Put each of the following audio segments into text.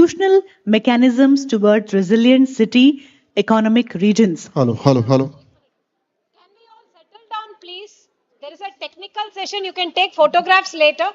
institutional mechanisms towards resilient city economic regions. Hello. Can we all settle down, please? There is a technical session. You can take photographs later.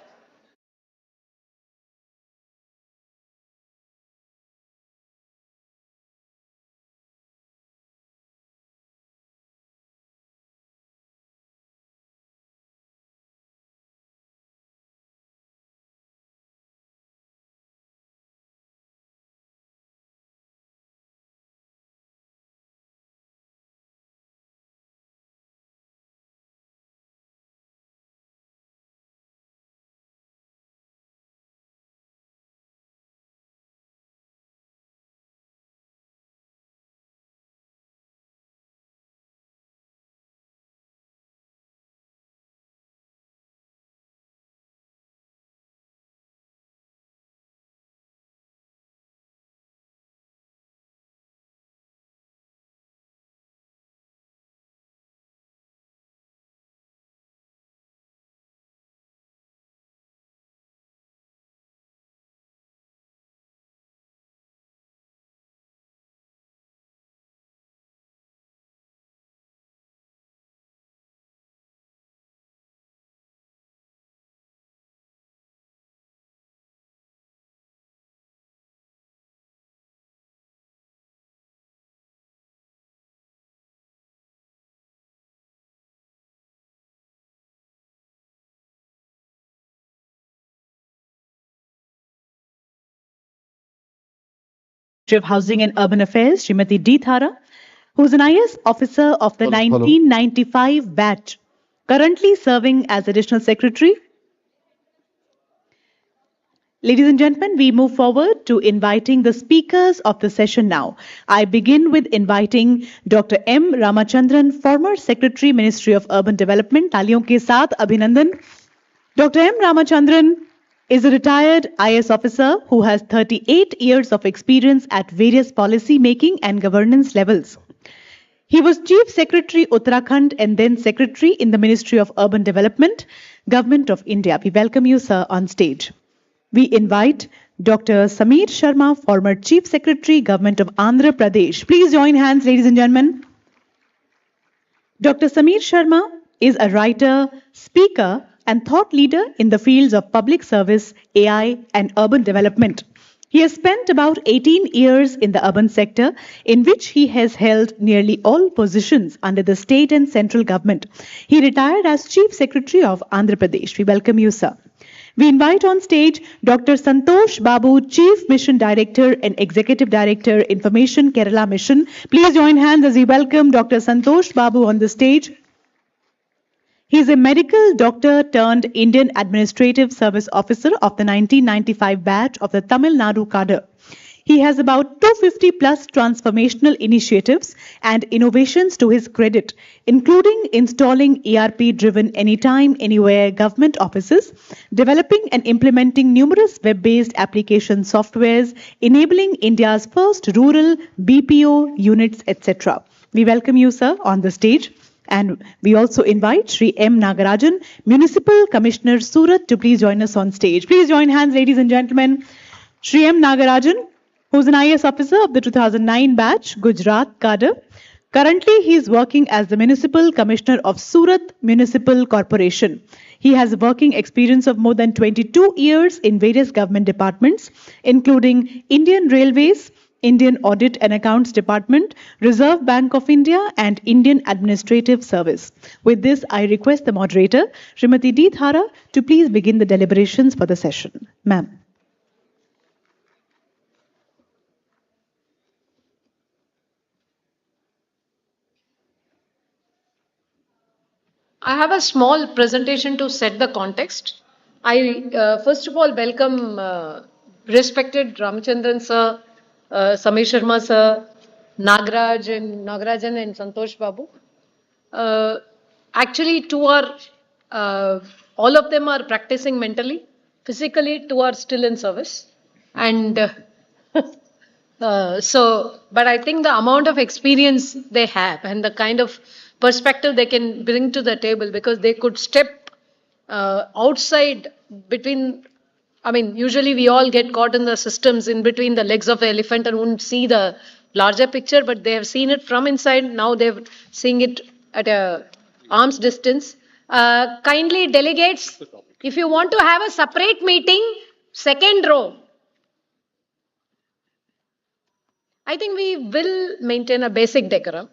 Of Housing and Urban Affairs, Srimati D. Thara, who is an IS officer of the Hello. 1995 batch, currently serving as Additional Secretary. Ladies and gentlemen, we move forward to inviting the speakers of the session now. I begin with inviting Dr. M. Ramachandran, former Secretary, Ministry of Urban Development. तालियों के साथ अभिनंदन. Dr. M. Ramachandran is a retired IS officer who has 38 years of experience at various policy making and governance levels. He was Chief Secretary Uttarakhand and then Secretary in the Ministry of Urban Development, Government of India. We welcome you, sir, on stage. We invite Dr. Sameer Sharma, former Chief Secretary, Government of Andhra Pradesh. Please join hands, ladies and gentlemen. Dr. Sameer Sharma is a writer, speaker, and thought leader in the fields of public service, AI, and urban development. He has spent about 18 years in the urban sector, in which he has held nearly all positions under the state and central government. He retired as Chief Secretary of Andhra Pradesh. We welcome you, sir. We invite on stage Dr. Santosh Babu, Chief Mission Director and Executive Director, Information Kerala Mission. Please join hands as we welcome Dr. Santosh Babu on the stage. He is a medical doctor turned Indian Administrative Service Officer of the 1995 batch of the Tamil Nadu cadre. He has about 250 plus transformational initiatives and innovations to his credit, including installing ERP-driven anytime, anywhere government offices, developing and implementing numerous web-based application softwares, enabling India's first rural BPO units, etc. We welcome you, sir, on the stage. And we also invite Sri M. Nagarajan, Municipal Commissioner Surat, to please join us on stage. Please join hands, ladies and gentlemen. Sri M. Nagarajan, who's an IS officer of the 2009 batch, Gujarat cadre. Currently, he is working as the Municipal Commissioner of Surat Municipal Corporation. He has working experience of more than 22 years in various government departments, including Indian Railways, Indian Audit and Accounts Department, Reserve Bank of India, and Indian Administrative Service. With this, I request the moderator, Srimati D. Thara, to please begin the deliberations for the session. Ma'am. I have a small presentation to set the context. I first of all welcome respected Ramachandran sir, Sameer Sharma sir, Nagarajan and Santosh Babu. Actually, two are all of them are practicing mentally. Physically, two are still in service, and but I think the amount of experience they have and the kind of perspective they can bring to the table, because they could step outside between I mean, usually we all get caught in the systems in between the legs of the elephant and won't see the larger picture, but they have seen it from inside. Now they're seeing it at a arm's distance. Kindly delegates, if you want to have a separate meeting, second row. I think we will maintain a basic decorum.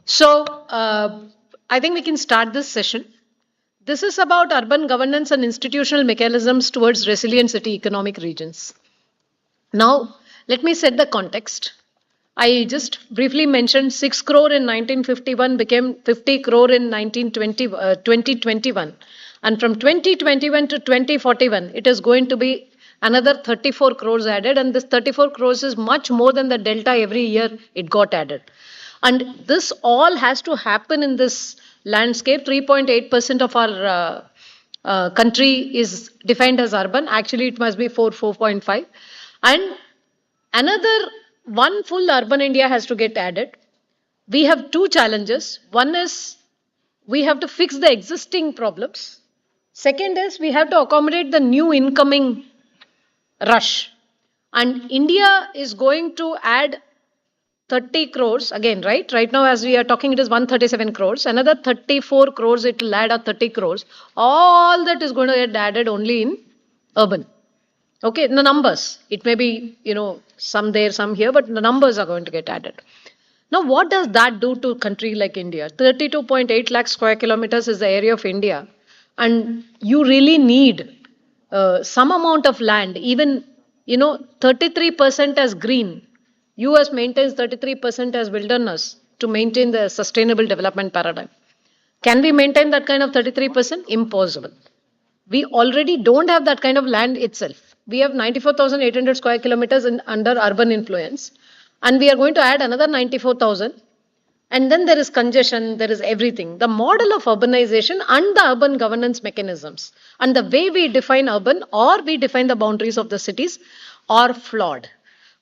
So I think we can start this session. This is about urban governance and institutional mechanisms towards resilient city economic regions. Now, let me set the context. I just briefly mentioned 6 crore in 1951 became 50 crore in 2021. And from 2021 to 2041, it is going to be another 34 crores added. And this 34 crores is much more than the delta every year it got added. And this all has to happen in this landscape. 3.8% of our country is defined as urban. Actually, it must be 4.5. And another one full urban India has to get added. We have two challenges. One is we have to fix the existing problems. Second is we have to accommodate the new incoming rush. And India is going to add 30 crores again, right? Right now, as we are talking, it is 137 crores. Another 34 crores, it will add up 30 crores. All that is going to get added only in urban. Okay, the numbers. It may be, some there, some here, but the numbers are going to get added. Now, what does that do to a country like India? 32.8 lakh square kilometers is the area of India. And you really need some amount of land, even, 33% as green. US maintains 33% as wilderness to maintain the sustainable development paradigm. Can we maintain that kind of 33%? Impossible. We already don't have that kind of land itself. We have 94,800 square kilometers under urban influence, and we are going to add another 94,000. And then there is congestion, there is everything. The model of urbanization and the urban governance mechanisms and the way we define urban or we define the boundaries of the cities are flawed.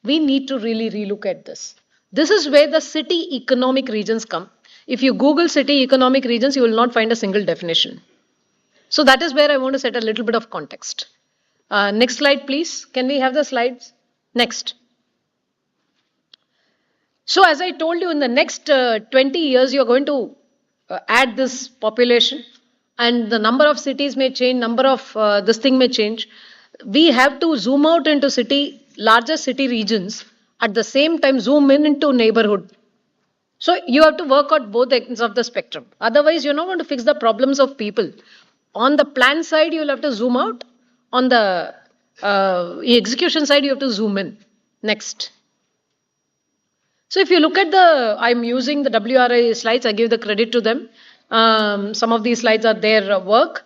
We need to really relook at this. This is where the city economic regions come. If you Google city economic regions, you will not find a single definition. So that is where I want to set a little bit of context. Next slide, please. Can we have the slides? Next. So as I told you, in the next 20 years, you're going to add this population and the number of cities may change, number of this thing may change. We have to zoom out into larger city regions, at the same time zoom in into neighborhood. So you have to work out both ends of the spectrum. Otherwise, you're not going to fix the problems of people. On the plan side, you'll have to zoom out. On the execution side, you have to zoom in. Next. So if you look at I'm using the WRI slides, I give the credit to them. Some of these slides are their work.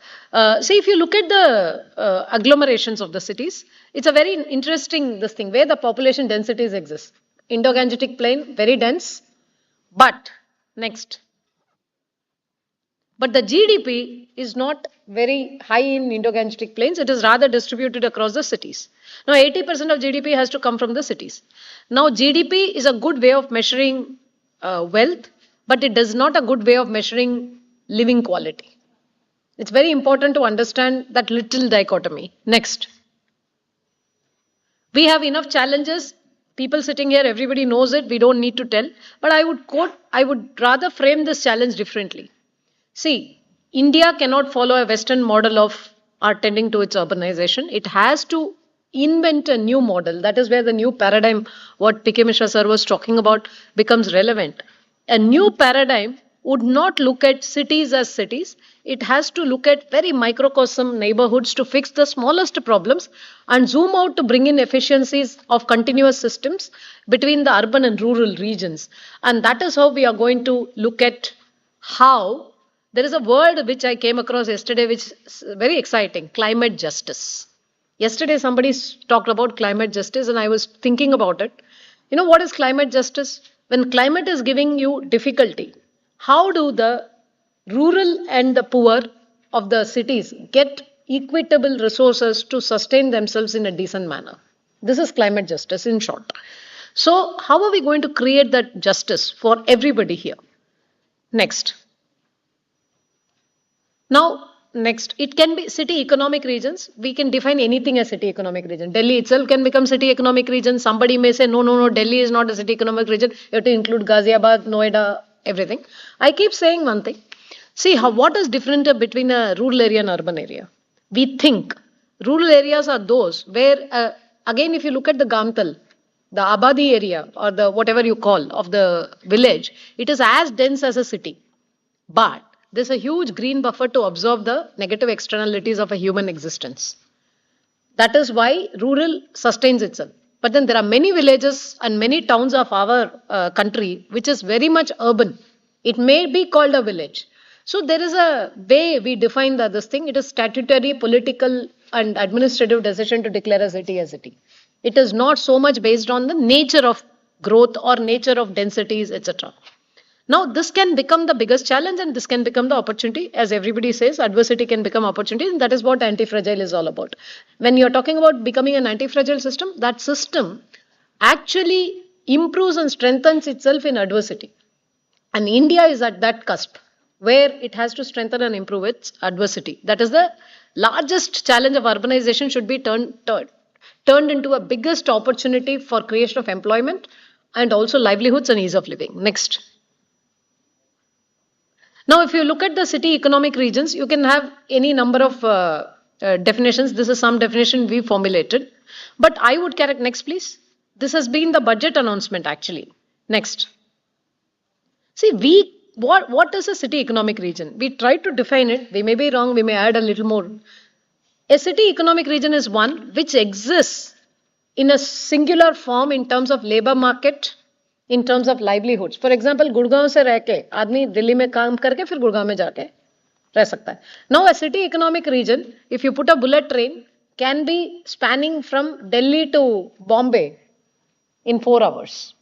See, if you look at the agglomerations of the cities, it's a very interesting thing where the population densities exist. Indo-Gangetic plain, very dense. But, next. But the GDP is not very high in Indo-Gangetic plains. It is rather distributed across the cities. Now, 80% of GDP has to come from the cities. Now, GDP is a good way of measuring wealth, but it is not a good way of measuring living quality. It's very important to understand that little dichotomy. Next. We have enough challenges. People sitting here, everybody knows it. We don't need to tell. But I would rather frame this challenge differently. See, India cannot follow a Western model of tending to its urbanization. It has to invent a new model. That is where the new paradigm, what P.K. Mishra sir was talking about, becomes relevant. A new paradigm would not look at cities as cities. It has to look at very microcosm neighborhoods to fix the smallest problems and zoom out to bring in efficiencies of continuous systems between the urban and rural regions. And that is how we are going to look at how there is a word which I came across yesterday which is very exciting, climate justice. Yesterday somebody talked about climate justice and I was thinking about it. You know what is climate justice? When climate is giving you difficulty, how do the rural and the poor of the cities get equitable resources to sustain themselves in a decent manner? This is climate justice in short. So how are we going to create that justice for everybody here? Next. Now, next, it can be city economic regions. We can define anything as city economic region. Delhi itself can become city economic region. Somebody may say, no, no, no, Delhi is not a city economic region. You have to include Ghaziabad, Noida, everything. I keep saying one thing. See, what is different between a rural area and urban area? We think rural areas are those where, again, if you look at the Gamtal, the Abadi area or the whatever you call of the village, it is as dense as a city. But there's a huge green buffer to absorb the negative externalities of a human existence. That is why rural sustains itself. But then there are many villages and many towns of our country which is very much urban. It may be called a village. So there is a way we define this thing. It is statutory, political, and administrative decision to declare a city a city. It is not so much based on the nature of growth or nature of densities, etc. Now, this can become the biggest challenge and this can become the opportunity. As everybody says, adversity can become opportunity, and that is what anti-fragile is all about. When you're talking about becoming an anti-fragile system, that system actually improves and strengthens itself in adversity. And India is at that cusp where it has to strengthen and improve its adversity. That is the largest challenge of urbanization should be turned into a biggest opportunity for creation of employment and also livelihoods and ease of living. Next. Now, if you look at the city economic regions, you can have any number of definitions. This is some definition we formulated. But I would correct, next please. This has been the budget announcement actually. Next. See, what is a city economic region? We try to define it. We may be wrong. We may add a little more. A city economic region is one which exists in a singular form in terms of labor market, in terms of livelihoods. For example, Gurgaon से रह के आदमी दिल्ली में काम करके फिर गुड़गांव में जाके रह सकता है. Now, a city economic region, if you put a bullet train, can be spanning from Delhi to Bombay in 4 hours.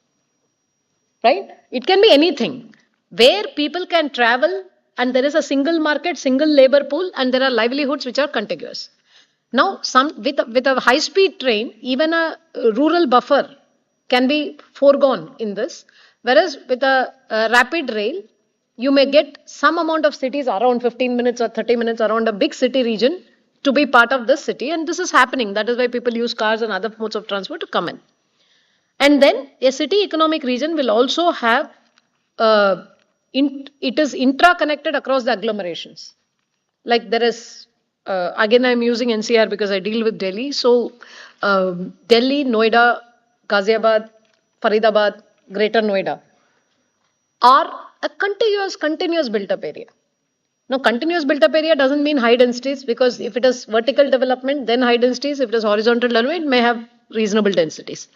Right? It can be anything where people can travel and there is a single market, single labor pool, and there are livelihoods which are contiguous. Now, with a high-speed train, even a rural buffer can be foregone in this. Whereas with a rapid rail, you may get some amount of cities around 15 minutes or 30 minutes around a big city region to be part of this city. And this is happening. That is why people use cars and other modes of transport to come in. And then a city economic region will also have, it is intra-connected across the agglomerations. Like there is, again I'm using NCR because I deal with Delhi. So Delhi, Noida, Ghaziabad, Faridabad, Greater Noida are a continuous built-up area. Now, continuous built-up area doesn't mean high densities because if it is vertical development, then high densities. If it is horizontal development, it may have reasonable densities.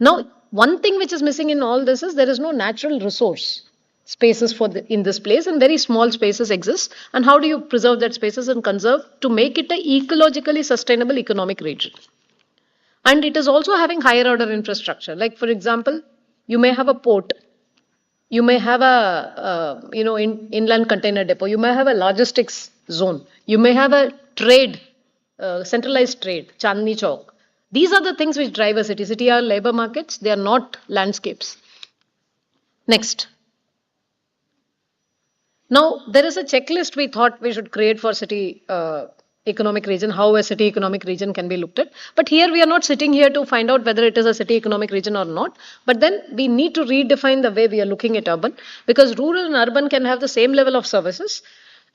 Now, one thing which is missing in all this is there is no natural resource spaces in this place, and very small spaces exist. And how do you preserve that spaces and conserve to make it an ecologically sustainable economic region? And it is also having higher order infrastructure. Like, for example, you may have a port. You may have a, inland container depot. You may have a logistics zone. You may have a trade, centralized trade, Chandni Chowk. These are the things which drive a city. City are labor markets. They are not landscapes. Next. Now, there is a checklist we thought we should create for city economic region, how a city economic region can be looked at. But here we are not sitting here to find out whether it is a city economic region or not. But then we need to redefine the way we are looking at urban, because rural and urban can have the same level of services.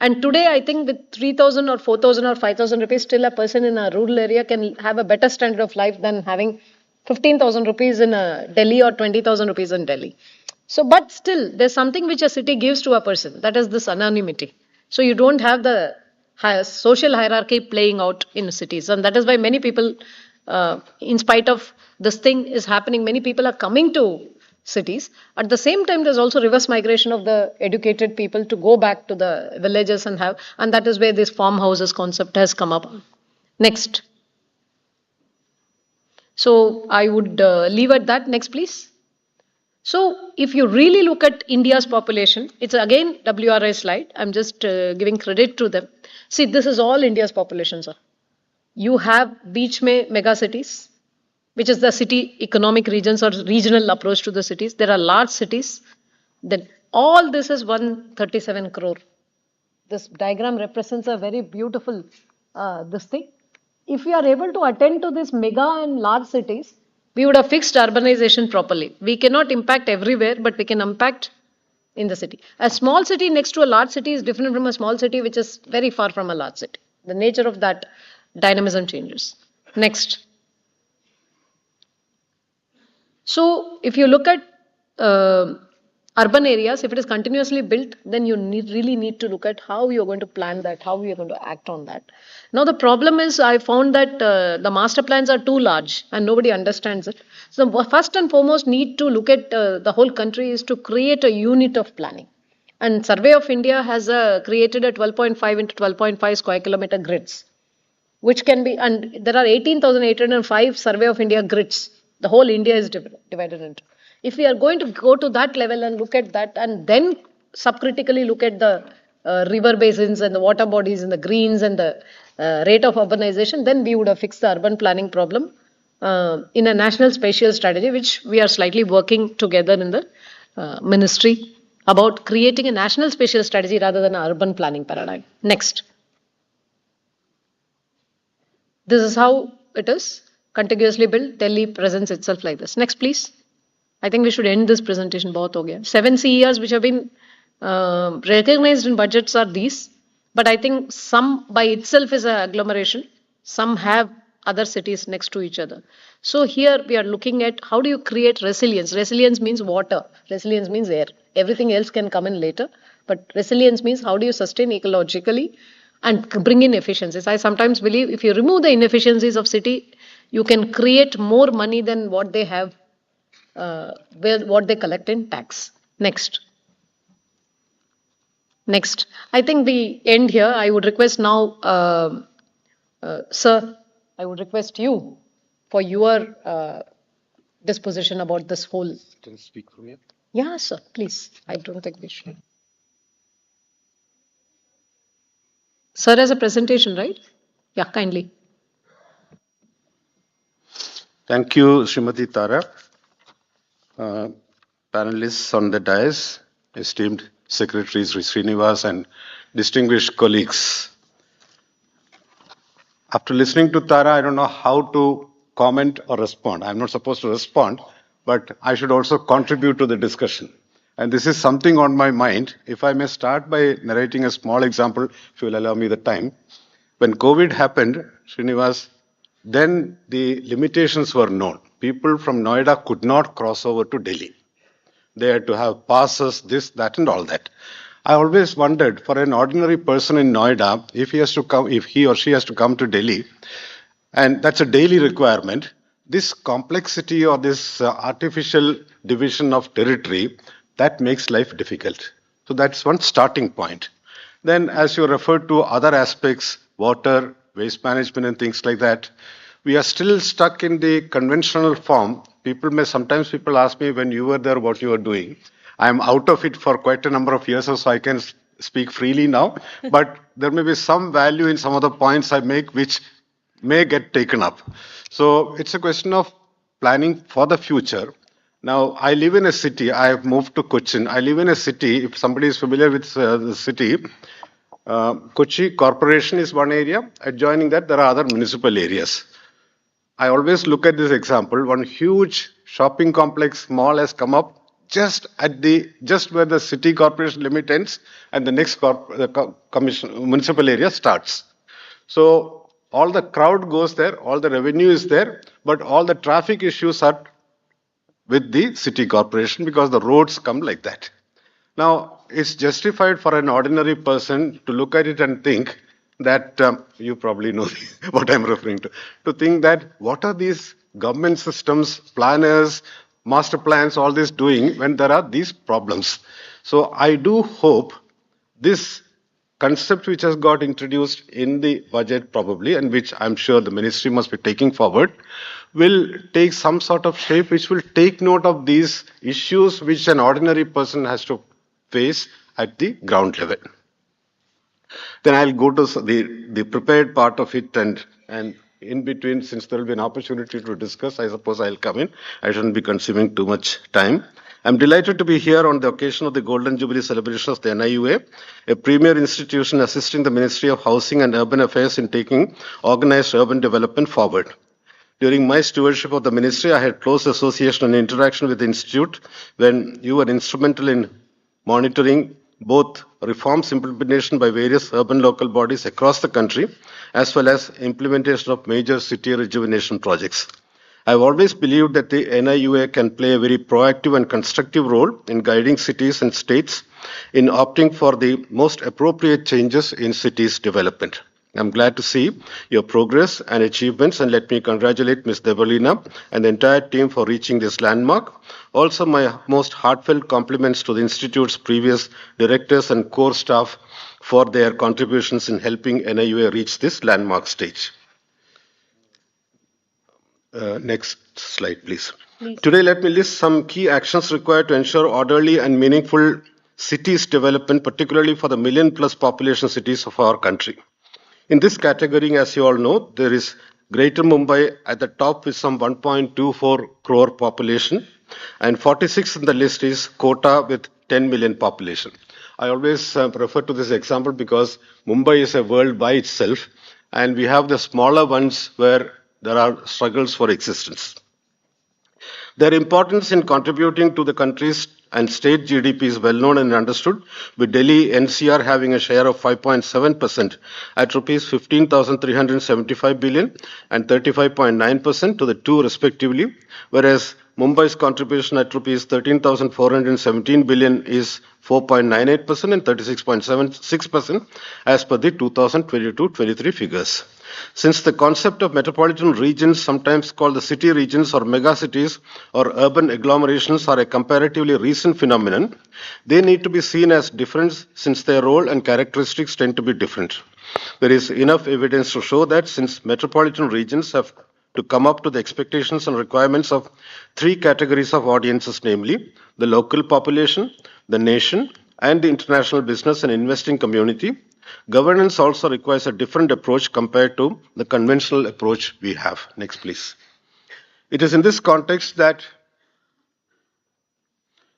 And today, I think with 3,000 or 4,000 or 5,000 rupees, still a person in a rural area can have a better standard of life than having 15,000 rupees in Delhi or 20,000 rupees in Delhi. So, but still, there's something which a city gives to a person. That is this anonymity. So you don't have the social hierarchy playing out in cities. And that is why many people, in spite of this thing is happening, many people are coming to cities. At the same time, there's also reverse migration of the educated people to go back to the villages and that is where this farmhouses concept has come up. Next. So I would leave at that. Next, please. So if you really look at India's population, it's again WRI slide. I'm just giving credit to them. See, this is all India's population, sir. You have beach mein mega cities, which is the city economic regions or regional approach to the cities. There are large cities. Then all this is 137 crore. this diagram represents a very beautiful this thing. If we are able to attend to this mega and large cities, we would have fixed urbanization properly. We cannot impact everywhere, but we can impact in the city. A small city next to a large city is different from a small city which is very far from a large city. The nature of that dynamism changes. Next. So, if you look at urban areas, if it is continuously built, then you really need to look at how you're going to plan that, how you're going to act on that. Now, the problem is I found that the master plans are too large and nobody understands it. So, first and foremost, need to look at the whole country is to create a unit of planning. And Survey of India has created a 12.5 into 12.5 square kilometer grids, which can be, and there are 18,805 Survey of India grids. The whole India is divided into. If we are going to go to that level and look at that and then subcritically look at the river basins and the water bodies and the greens and the rate of urbanization, then we would have fixed the urban planning problem in a national spatial strategy, which we are slightly working together in the ministry about creating a national spatial strategy rather than an urban planning paradigm. Next. This is how it is contiguously built. Delhi presents itself like this. Next, please. I think we should end this presentation. Bahut ho gaya. 7 CERs which have been recognized in budgets are these. But I think some by itself is an agglomeration. Some have other cities next to each other. So here we are looking at how do you create resilience. Resilience means water. Resilience means air. Everything else can come in later. But resilience means how do you sustain ecologically and bring in efficiencies. I sometimes believe if you remove the inefficiencies of city, you can create more money than what they have, what they collect in tax. Next. Next. I think we end here. I would request now, sir, I would request you for your disposition about this whole. Can I speak from here? Yeah, sir, please. I don't think we should. Sir has a presentation, right? Yeah, kindly. Thank you, Srimati Tara. Panelists on the dais, esteemed Secretary Sri Srinivas and distinguished colleagues. After listening to Tara, I don't know how to comment or respond. I'm not supposed to respond, but I should also contribute to the discussion. And this is something on my mind. If I may start by narrating a small example, if you will allow me the time. When COVID happened, Srinivas, then the limitations were known. People from Noida could not cross over to Delhi. They had to have passes, this, that, and all that. I always wondered, for an ordinary person in Noida, if he or she has to come to Delhi, and that's a daily requirement, this complexity or this artificial division of territory, that makes life difficult. So that's one starting point. Then, as you referred to other aspects, water, waste management and things like that, we are still stuck in the conventional form. Sometimes people ask me when you were there what you were doing. I'm out of it for quite a number of years, so I can speak freely now. But there may be some value in some of the points I make which may get taken up. So it's a question of planning for the future. Now, I live in a city. I have moved to Cochin. I live in a city. If somebody is familiar with the city, Kochi Corporation is one area. Adjoining that, there are other municipal areas. I always look at this example. One huge shopping complex mall has come up just where the city corporation limit ends and the next municipal area starts. So all the crowd goes there, all the revenue is there, but all the traffic issues are with the city corporation because the roads come like that. Now, it's justified for an ordinary person to look at it and think that, you probably know what I'm referring to think that what are these government systems, planners, master plans, all this doing when there are these problems. So I do hope this concept which has got introduced in the budget probably, and which I'm sure the ministry must be taking forward, will take some sort of shape which will take note of these issues which an ordinary person has to face at the ground level. Then I'll go to the prepared part of it, and in between, since there will be an opportunity to discuss, I suppose I'll come in. I shouldn't be consuming too much time. I'm delighted to be here on the occasion of the Golden Jubilee celebration of the NIUA, a premier institution assisting the Ministry of Housing and Urban Affairs in taking organized urban development forward. During my stewardship of the ministry, I had close association and interaction with the institute when you were instrumental in monitoring both reforms implementation by various urban local bodies across the country, as well as implementation of major city rejuvenation projects. I've always believed that the NIUA can play a very proactive and constructive role in guiding cities and states in opting for the most appropriate changes in cities' development. I'm glad to see your progress and achievements, and let me congratulate Ms. Debolina and the entire team for reaching this landmark. Also, my most heartfelt compliments to the Institute's previous directors and core staff for their contributions in helping NIUA reach this landmark stage. Next slide, please. Today, let me list some key actions required to ensure orderly and meaningful cities development, particularly for the million-plus population cities of our country. In this category, as you all know, there is Greater Mumbai at the top with some 1.24 crore population, and 46th in the list is Kota with 10 million population. I always refer to this example because Mumbai is a world by itself, and we have the smaller ones where there are struggles for existence. Their importance in contributing to the country's and state GDP is well known and understood, with Delhi NCR having a share of 5.7% at rupees 15,375 billion and 35.9% to the two respectively, whereas Mumbai's contribution at rupees 13,417 billion is 4.98% and 36.76% as per the 2022-23 figures. Since the concept of metropolitan regions, sometimes called the city regions or megacities or urban agglomerations, are a comparatively recent phenomenon, they need to be seen as different since their role and characteristics tend to be different. There is enough evidence to show that since metropolitan regions have to come up to the expectations and requirements of three categories of audiences, namely the local population, the nation, and the international business and investing community, governance also requires a different approach compared to the conventional approach we have. Next, please. It is in this context that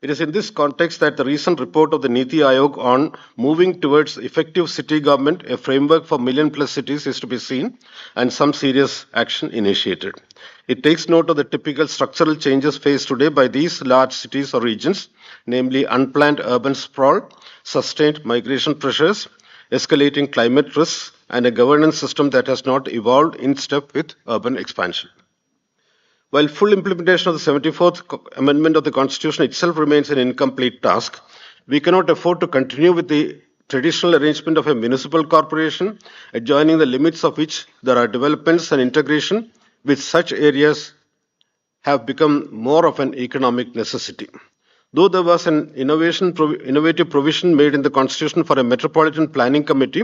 the recent report of the NITI Aayog on moving towards effective city government, a framework for million-plus cities, is to be seen, and some serious action initiated. It takes note of the typical structural changes faced today by these large cities or regions, namely unplanned urban sprawl, sustained migration pressures, escalating climate risks, and a governance system that has not evolved in step with urban expansion. While full implementation of the 74th Amendment of the Constitution itself remains an incomplete task, we cannot afford to continue with the traditional arrangement of a municipal corporation, adjoining the limits of which there are developments and integration with such areas have become more of an economic necessity. Though there was an innovative provision made in the Constitution for a Metropolitan Planning Committee,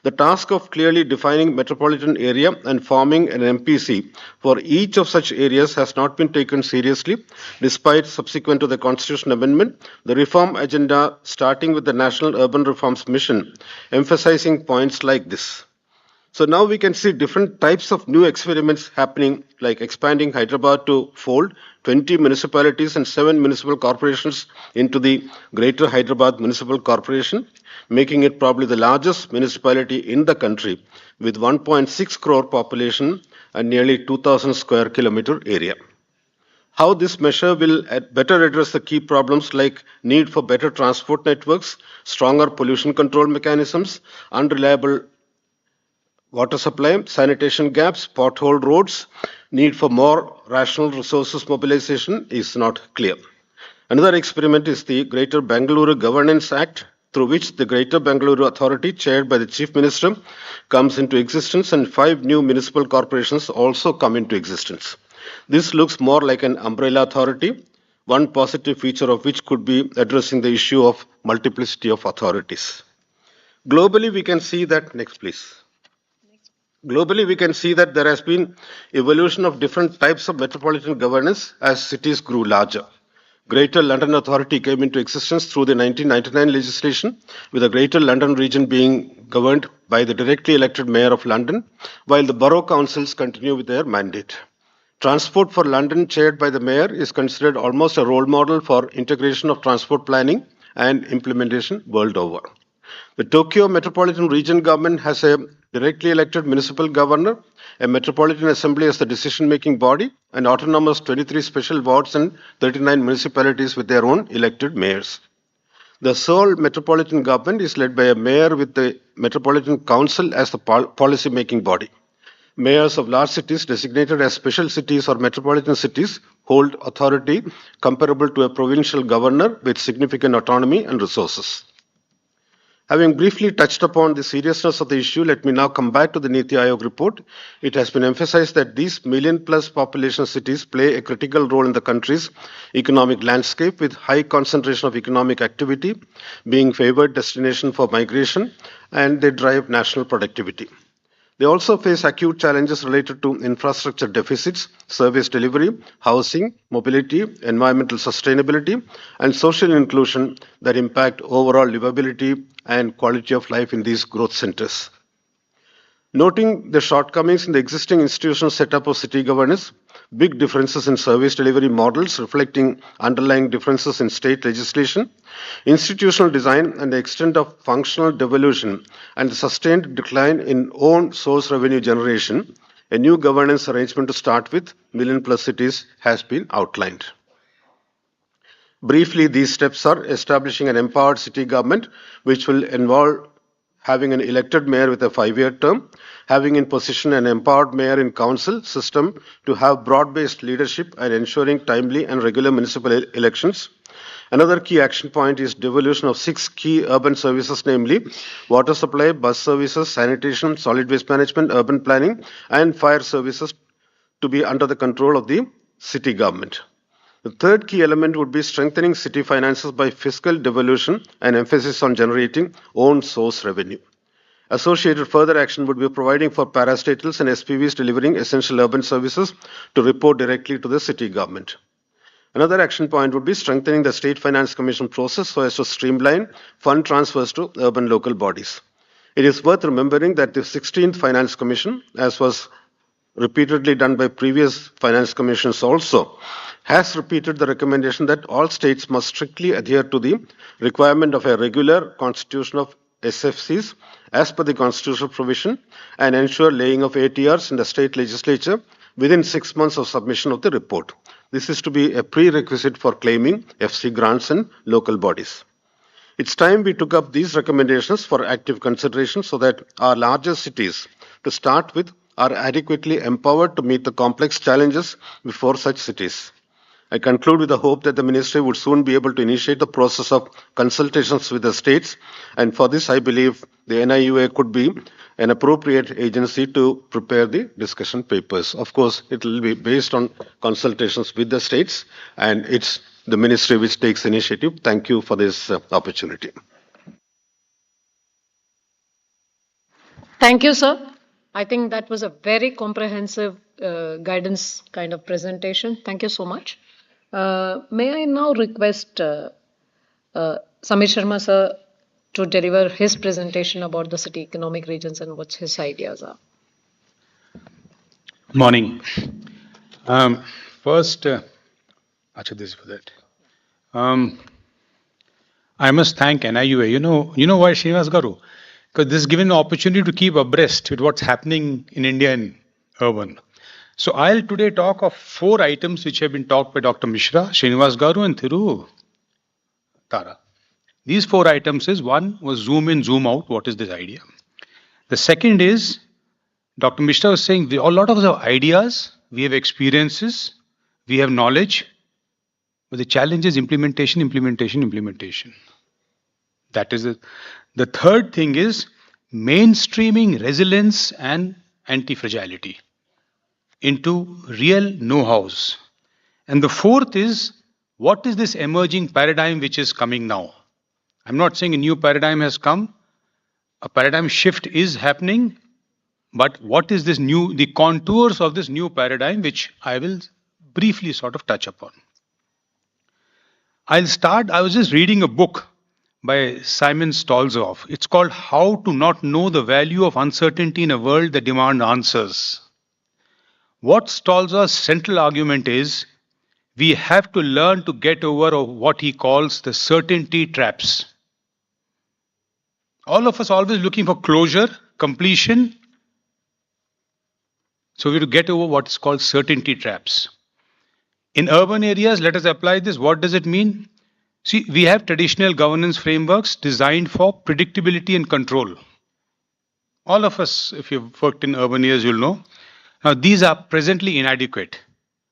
the task of clearly defining metropolitan area and forming an MPC for each of such areas has not been taken seriously, despite subsequent to the Constitution amendment, the reform agenda starting with the National Urban Reforms Mission, emphasizing points like this. So now we can see different types of new experiments happening, like expanding Hyderabad to fold 20 municipalities and 7 municipal corporations into the Greater Hyderabad Municipal Corporation, making it probably the largest municipality in the country with 1.6 crore population and nearly 2,000 square kilometer area. How this measure will better address the key problems like need for better transport networks, stronger pollution control mechanisms, unreliable water supply, sanitation gaps, pothole roads, need for more rational resources mobilization is not clear. Another experiment is the Greater Bengaluru Governance Act, through which the Greater Bengaluru Authority, chaired by the Chief Minister, comes into existence, and 5 new municipal corporations also come into existence. This looks more like an umbrella authority, one positive feature of which could be addressing the issue of multiplicity of authorities. Globally, we can see that, next please. Globally, we can see that there has been evolution of different types of metropolitan governance as cities grew larger. Greater London Authority came into existence through the 1999 legislation, with the Greater London region being governed by the directly elected Mayor of London, while the borough councils continue with their mandate. Transport for London, chaired by the mayor, is considered almost a role model for integration of transport planning and implementation world over. The Tokyo Metropolitan Region government has a directly elected municipal governor, a metropolitan assembly as the decision-making body, and autonomous 23 special wards and 39 municipalities with their own elected mayors. The Seoul Metropolitan Government is led by a mayor with the Metropolitan Council as the policy-making body. Mayors of large cities designated as special cities or metropolitan cities hold authority comparable to a provincial governor with significant autonomy and resources. Having briefly touched upon the seriousness of the issue, let me now come back to the NITI Aayog report. It has been emphasized that these million-plus population cities play a critical role in the country's economic landscape with high concentration of economic activity, being favored destination for migration, and they drive national productivity. They also face acute challenges related to infrastructure deficits, service delivery, housing, mobility, environmental sustainability, and social inclusion that impact overall livability and quality of life in these growth centers. Noting the shortcomings in the existing institutional setup of city governance, big differences in service delivery models reflecting underlying differences in state legislation, institutional design and the extent of functional devolution, and the sustained decline in own source revenue generation, a new governance arrangement to start with million-plus cities has been outlined. Briefly, these steps are establishing an empowered city government, which will involve having an elected mayor with a 5-year term, having in position an empowered mayor in council system to have broad-based leadership and ensuring timely and regular municipal elections. Another key action point is devolution of 6 key urban services, namely water supply, bus services, sanitation, solid waste management, urban planning, and fire services to be under the control of the city government. The third key element would be strengthening city finances by fiscal devolution and emphasis on generating own source revenue. Associated further action would be providing for parastatals and SPVs delivering essential urban services to report directly to the city government. Another action point would be strengthening the State Finance Commission process so as to streamline fund transfers to urban local bodies. It is worth remembering that the 16th Finance Commission, as was repeatedly done by previous finance commissions also, has repeated the recommendation that all states must strictly adhere to the requirement of a regular constitution of SFCs as per the constitutional provision and ensure laying of ATRs in the state legislature within 6 months of submission of the report. This is to be a prerequisite for claiming FC grants in local bodies. It's time we took up these recommendations for active consideration so that our larger cities, to start with, are adequately empowered to meet the complex challenges before such cities. I conclude with the hope that the ministry would soon be able to initiate the process of consultations with the states, and for this I believe the NIUA could be an appropriate agency to prepare the discussion papers. Of course, it will be based on consultations with the states, and it's the ministry which takes initiative. Thank you for this opportunity. Thank you, sir. I think that was a very comprehensive guidance kind of presentation. Thank you so much. May I now request Samir Sharma sir to deliver his presentation about the city economic regions and what his ideas are. Morning. First, this is for that. I must thank NIUA. You know why, Srinivas Garu? Because this is given an opportunity to keep abreast with what's happening in India and urban. So I'll today talk of 4 items which have been talked by Dr. Mishra, Srinivas Garu and Thiru Tara. These 4 items is, one was zoom in, zoom out. What is this idea? The second is, Dr. Mishra was saying, a lot of us have ideas, we have experiences, we have knowledge, but the challenge is implementation. That is it. The third thing is mainstreaming resilience and anti-fragility into real know-hows. And the fourth is, what is this emerging paradigm which is coming now? I'm not saying a new paradigm has come. A paradigm shift is happening. But what is this new, the contours of this new paradigm, which I will briefly sort of touch upon. I'll start, I was just reading a book by Simon Stolzoff. It's called How to Not Know the Value of Uncertainty in a World That Demands Answers. What Stolz's central argument is we have to learn to get over what he calls the certainty traps. All of us always looking for closure, completion. So we have to get over what's called certainty traps. In urban areas, let us apply this. What does it mean? See, we have traditional governance frameworks designed for predictability and control. All of us, if you've worked in urban areas, you'll know. Now, these are presently inadequate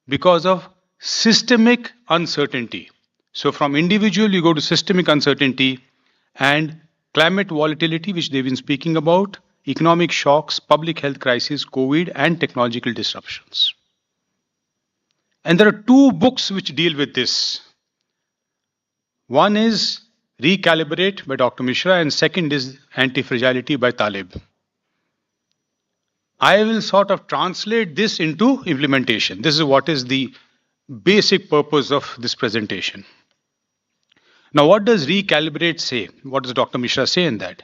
because of systemic uncertainty. So from individual, you go to systemic uncertainty and climate volatility, which they've been speaking about, economic shocks, public health crisis, COVID, and technological disruptions. And there are two books which deal with this. One is Recalibrate by Dr. Mishra, and second is Anti-Fragility by Taleb. I will sort of translate this into implementation. This is what is the basic purpose of this presentation. Now, what does Recalibrate say? What does Dr. Mishra say in that?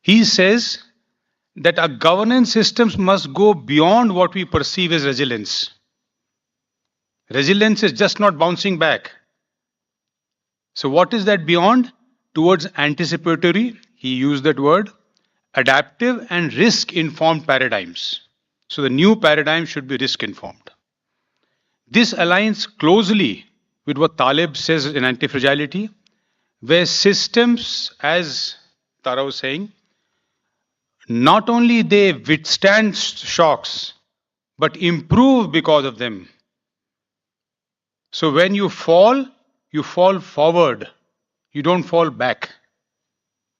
He says that our governance systems must go beyond what we perceive as resilience. Resilience is just not bouncing back. So what is that beyond? Towards anticipatory, he used that word, adaptive and risk-informed paradigms. So the new paradigm should be risk-informed. This aligns closely with what Taleb says in Anti-Fragility, where systems, as Tara was saying, not only they withstand shocks, but improve because of them. So when you fall forward. You don't fall back,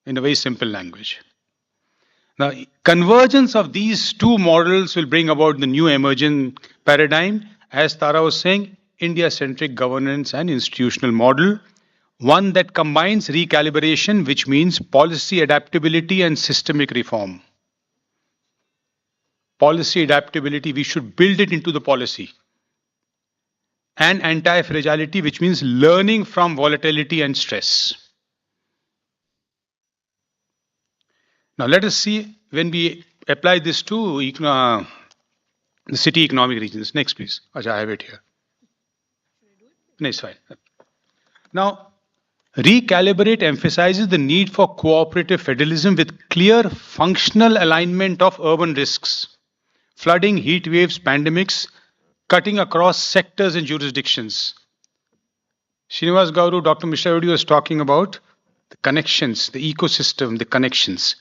in a very simple language. Now, convergence of these two models will bring about the new emerging paradigm, as Tara was saying, India-centric governance and institutional model, one that combines recalibration, which means policy adaptability and systemic reform. Policy adaptability, we should build it into the policy. And anti-fragility, which means learning from volatility and stress. Now let us see when we apply this to the city economic regions. Next, please. Ajay, I have it here. No, it's fine. Now, Recalibrate emphasizes the need for cooperative federalism with clear functional alignment of urban risks, flooding, heat waves, pandemics, cutting across sectors and jurisdictions. Srinivas Gauru, Dr. Mishra was talking about the connections, the ecosystem, the connections.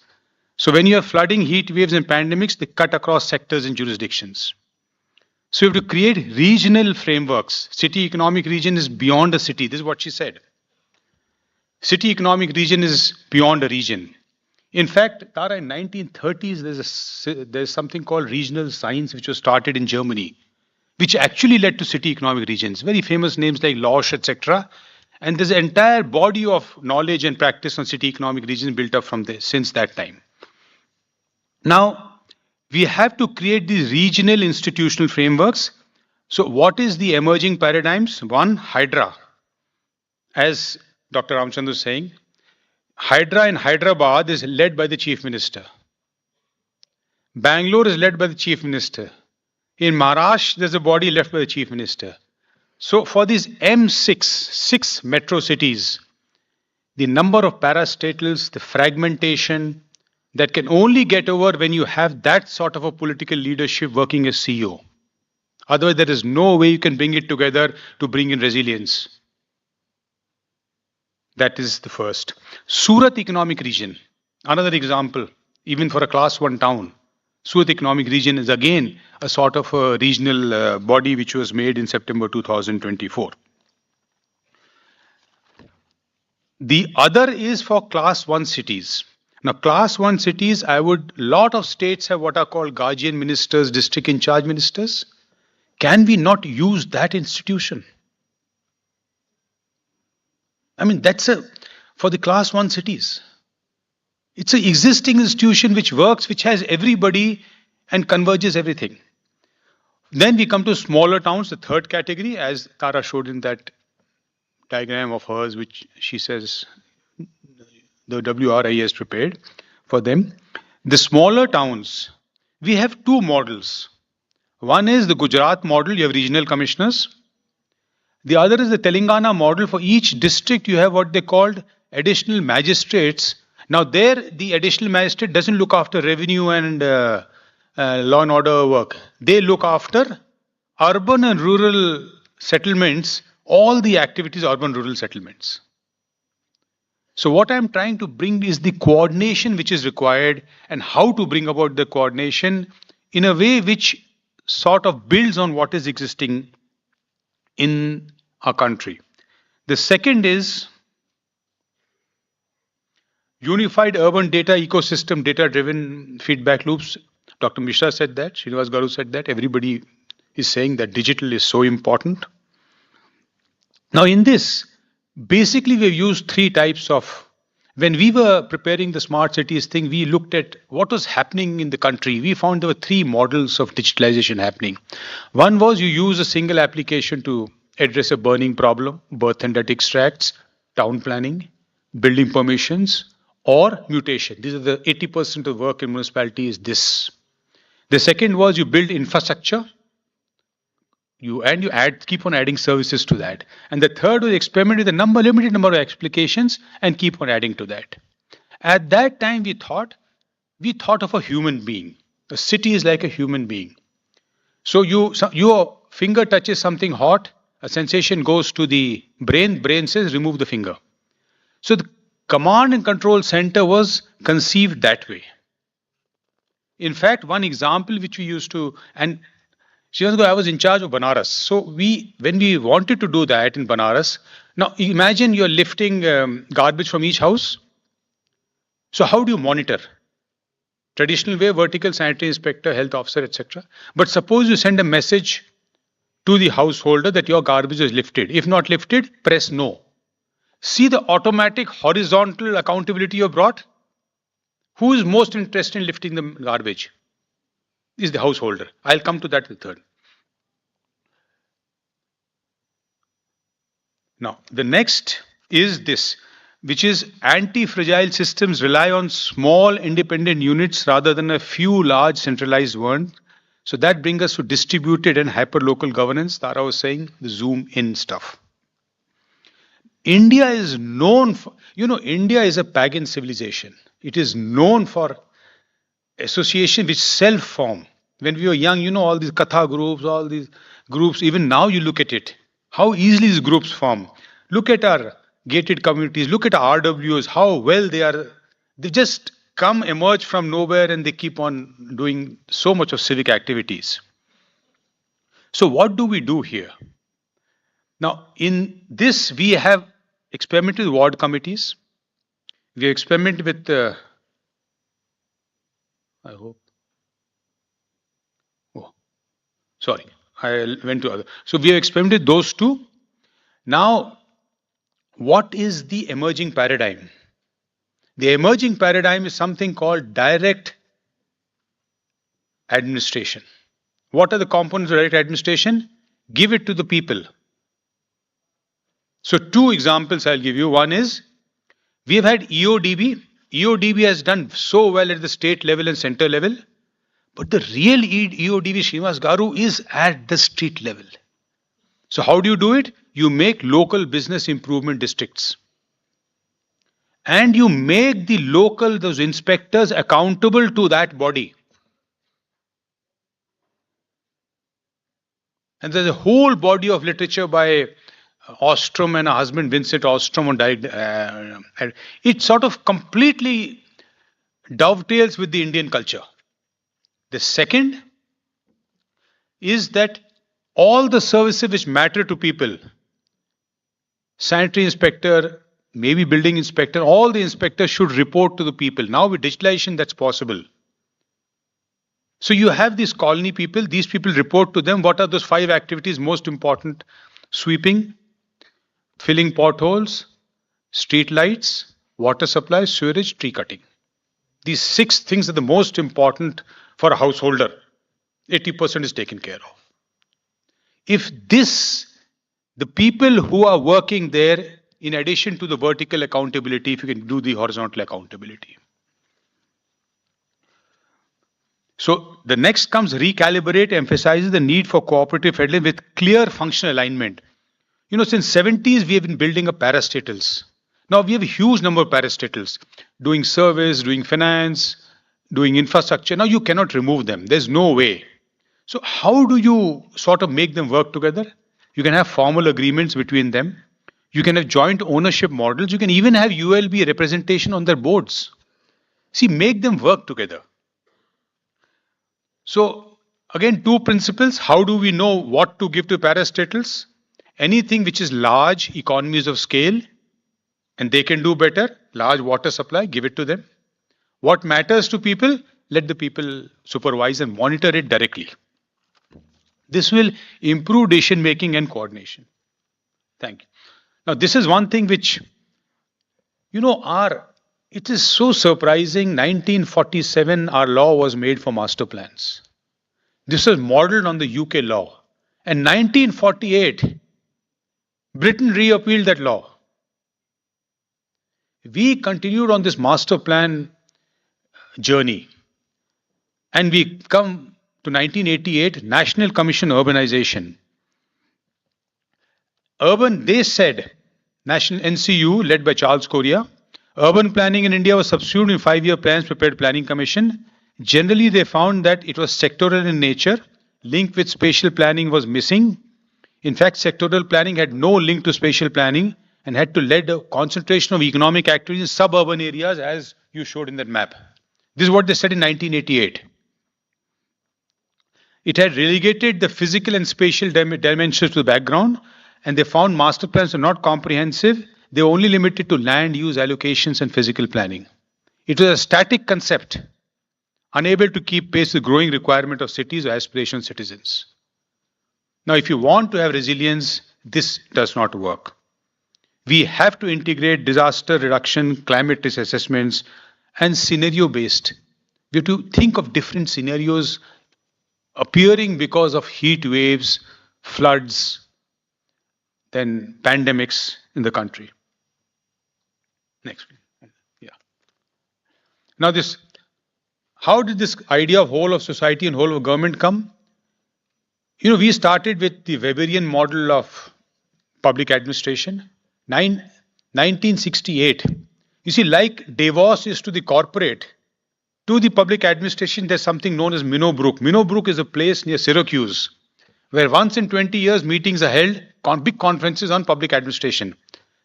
So when you have flooding, heat waves and pandemics, they cut across sectors and jurisdictions. So you have to create regional frameworks. City economic region is beyond a city. This is what she said. City economic region is beyond a region. In fact, Tara, in 1930s, there's something called regional science which was started in Germany, which actually led to city economic regions. Very famous names like Losch, etc. And there's an entire body of knowledge and practice on city economic regions built up from there since that time. Now, we have to create these regional institutional frameworks. So what is the emerging paradigms? One, Hydra. As Dr. Ramchandra was saying, Hydra in Hyderabad is led by the Chief Minister. Bangalore is led by the Chief Minister. In Maharashtra, there's a body led by the Chief Minister. So for these six metro cities, the number of parastatals, the fragmentation, that can only get over when you have that sort of a political leadership working as CEO. Otherwise, there is no way you can bring it together to bring in resilience. That is the first. Surat economic region, another example, even for a class 1 town. Surat economic region is again a sort of a regional body which was made in September 2024. The other is for class 1 cities. Now, class 1 cities, lot of states have what are called guardian ministers, district in charge ministers. Can we not use that institution? I mean, that's for the class 1 cities. It's an existing institution which works, which has everybody and converges everything. Then we come to smaller towns, the third category, as Tara showed in that diagram of hers, which she says the WRI has prepared for them. The smaller towns, we have two models. One is the Gujarat model, you have regional commissioners. The other is the Telangana model. For each district, you have what they called additional magistrates. Now, there, the additional magistrate doesn't look after revenue and law and order work. They look after urban and rural settlements, all the activities, urban rural settlements. So what I'm trying to bring is the coordination which is required and how to bring about the coordination in a way which sort of builds on what is existing in our country. The second is unified urban data ecosystem, data-driven feedback loops. Dr. Mishra said that, Srinivas Garu said that, everybody is saying that digital is so important. Now in this, basically we've used three types of, when we were preparing the smart cities thing, we looked at what was happening in the country. We found there were three models of digitalization happening. One was you use a single application to address a burning problem, birth and death extracts, town planning, building permissions, or mutation. These are the 80% of work in municipality is this. The second was you build infrastructure, you keep on adding services to that. And the third was experiment with a limited number of applications and keep on adding to that. At that time, we thought of a human being. A city is like a human being. So your finger touches something hot, a sensation goes to the brain says remove the finger. So the command and control center was conceived that way. In fact, one example which we used to, and I was in charge of Banaras. So when we wanted to do that in Banaras, now imagine you're lifting garbage from each house. So how do you monitor? Traditional way, vertical, sanitary inspector, health officer, etc. But suppose you send a message to the householder that your garbage is lifted. If not lifted, press no. See the automatic horizontal accountability you brought? Who is most interested in lifting the garbage? Is the householder. I'll come to that the third. Now, the next is this, which is anti-fragile systems rely on small independent units rather than a few large centralized ones. So that brings us to distributed and hyper-local governance. Tara was saying the zoom in stuff. India is known for, India is a pagan civilization. It is known for association which self-form. When we were young, all these Katha groups, all these groups, even now you look at it, how easily these groups form. Look at our gated communities, look at our RWs, how well they just emerge from nowhere and they keep on doing so much of civic activities. So what do we do here? Now, in this, we have experimented with ward committees. We have experimented with, I hope, sorry, I went to other. So we have experimented those two. Now, what is the emerging paradigm? The emerging paradigm is something called direct administration. What are the components of direct administration? Give it to the people. So two examples I'll give you. One is, we have had EODB. EODB has done so well at the state level and center level. But the real EODB, Srinivas Garu, is at the street level. So how do you do it? You make local business improvement districts. And you make those inspectors accountable to that body. And there's a whole body of literature by Ostrom and her husband Vincent Ostrom on direct. It sort of completely dovetails with the Indian culture. The second is that all the services which matter to people, sanitary inspector, maybe building inspector, all the inspectors should report to the people. Now with digitalization, that's possible. So you have these colony people, these people report to them. What are those 5 activities most important? Sweeping, filling potholes, street lights, water supply, sewerage, tree cutting. These 6 things are the most important for a householder. 80% is taken care of. If the people who are working there, in addition to the vertical accountability, if you can do the horizontal accountability. So the next comes recalibrate, emphasizes the need for cooperative federalism with clear functional alignment. Since 70s, we have been building up parastatals. Now we have a huge number of parastatals doing service, doing finance, doing infrastructure. Now you cannot remove them. There's no way. So how do you sort of make them work together? You can have formal agreements between them. You can have joint ownership models. You can even have ULB representation on their boards. See, make them work together. So again, two principles. How do we know what to give to parastatals? Anything which is large economies of scale and they can do better, large water supply, give it to them. What matters to people, let the people supervise and monitor it directly. This will improve decision making and coordination. Thank you. Now, this is one thing which, it is so surprising. 1947, our law was made for master plans. This was modeled on the UK law. And 1948, Britain reappealed that law. We continued on this master plan journey. And we come to 1988, National Commission Urbanization. They said, National NCU, led by Charles Correa, urban planning in India was subsumed in 5-year plans prepared Planning Commission. Generally, they found that it was sectoral in nature. Link with spatial planning was missing. In fact, sectoral planning had no link to spatial planning and had to lead a concentration of economic activities in suburban areas, as you showed in that map. This is what they said in 1988. It had relegated the physical and spatial dimensions to the background, and they found master plans were not comprehensive. They were only limited to land use allocations and physical planning. It was a static concept, unable to keep pace with the growing requirement of cities or aspirational citizens. Now, if you want to have resilience, this does not work. We have to integrate disaster reduction, climate risk assessments, and scenario-based. We have to think of different scenarios appearing because of heat waves, floods, then pandemics in the country. Next. Yeah. Now how did this idea of whole of society and whole of government come? We started with the Weberian model of public administration. 1968. You see, like Davos is to the corporate, to the public administration, there's something known as Minnow Brook. Minnow Brook is a place near Syracuse, where once in 20 years meetings are held, big conferences on public administration.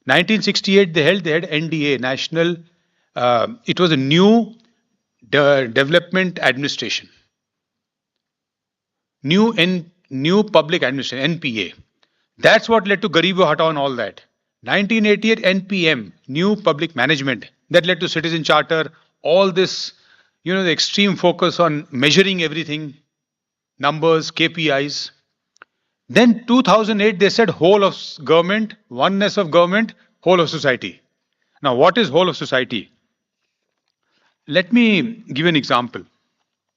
1968 they had NDA, National, it was a new development administration. New public administration, NPA. That's what led to Garibo Hatao and all that. 1988 NPM, new public management, that led to citizen charter, all this, the extreme focus on measuring everything, numbers, KPIs. Then 2008, they said whole of government, oneness of government, whole of society. Now, what is whole of society? Let me give an example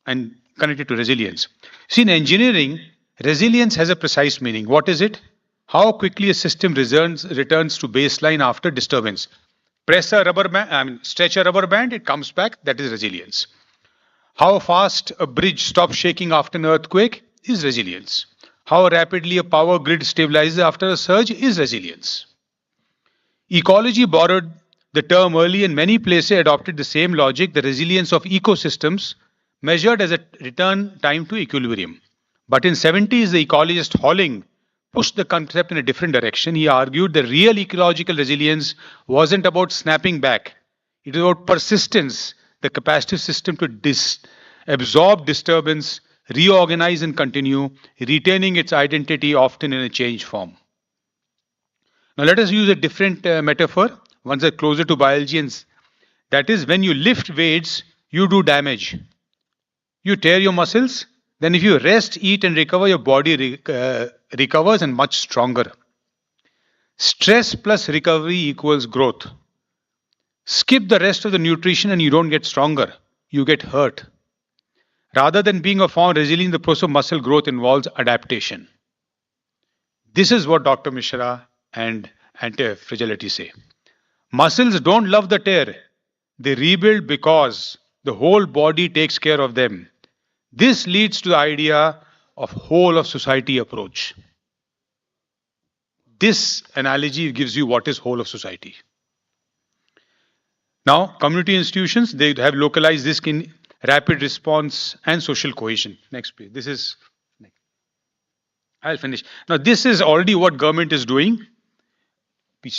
and connect it to resilience. See, in engineering, resilience has a precise meaning. What is it? How quickly a system returns to baseline after disturbance. Stretch a rubber band, it comes back, that is resilience. How fast a bridge stops shaking after an earthquake is resilience. How rapidly a power grid stabilizes after a surge is resilience. Ecology borrowed the term early and many places adopted the same logic, the resilience of ecosystems measured as a return time to equilibrium. But in 70s, the ecologist Holling pushed the concept in a different direction. He argued that real ecological resilience wasn't about snapping back. It is about persistence, the capacity system to absorb disturbance, reorganize and continue, retaining its identity often in a changed form. Now let us use a different metaphor, one that's closer to biology, and that is when you lift weights, you do damage. You tear your muscles, then if you rest, eat and recover, your body recovers and much stronger. Stress plus recovery equals growth. Skip the rest of the nutrition and you don't get stronger, you get hurt. Rather than being a form resilient, the process of muscle growth involves adaptation. This is what Dr. Mishra and anti-fragility say. Muscles don't love the tear. They rebuild because the whole body takes care of them. This leads to the idea of whole of society approach. This analogy gives you what is whole of society. Now, community institutions, they have localized this in rapid response and social cohesion. Next, please. This is, I'll finish. Now, this is already what government is doing.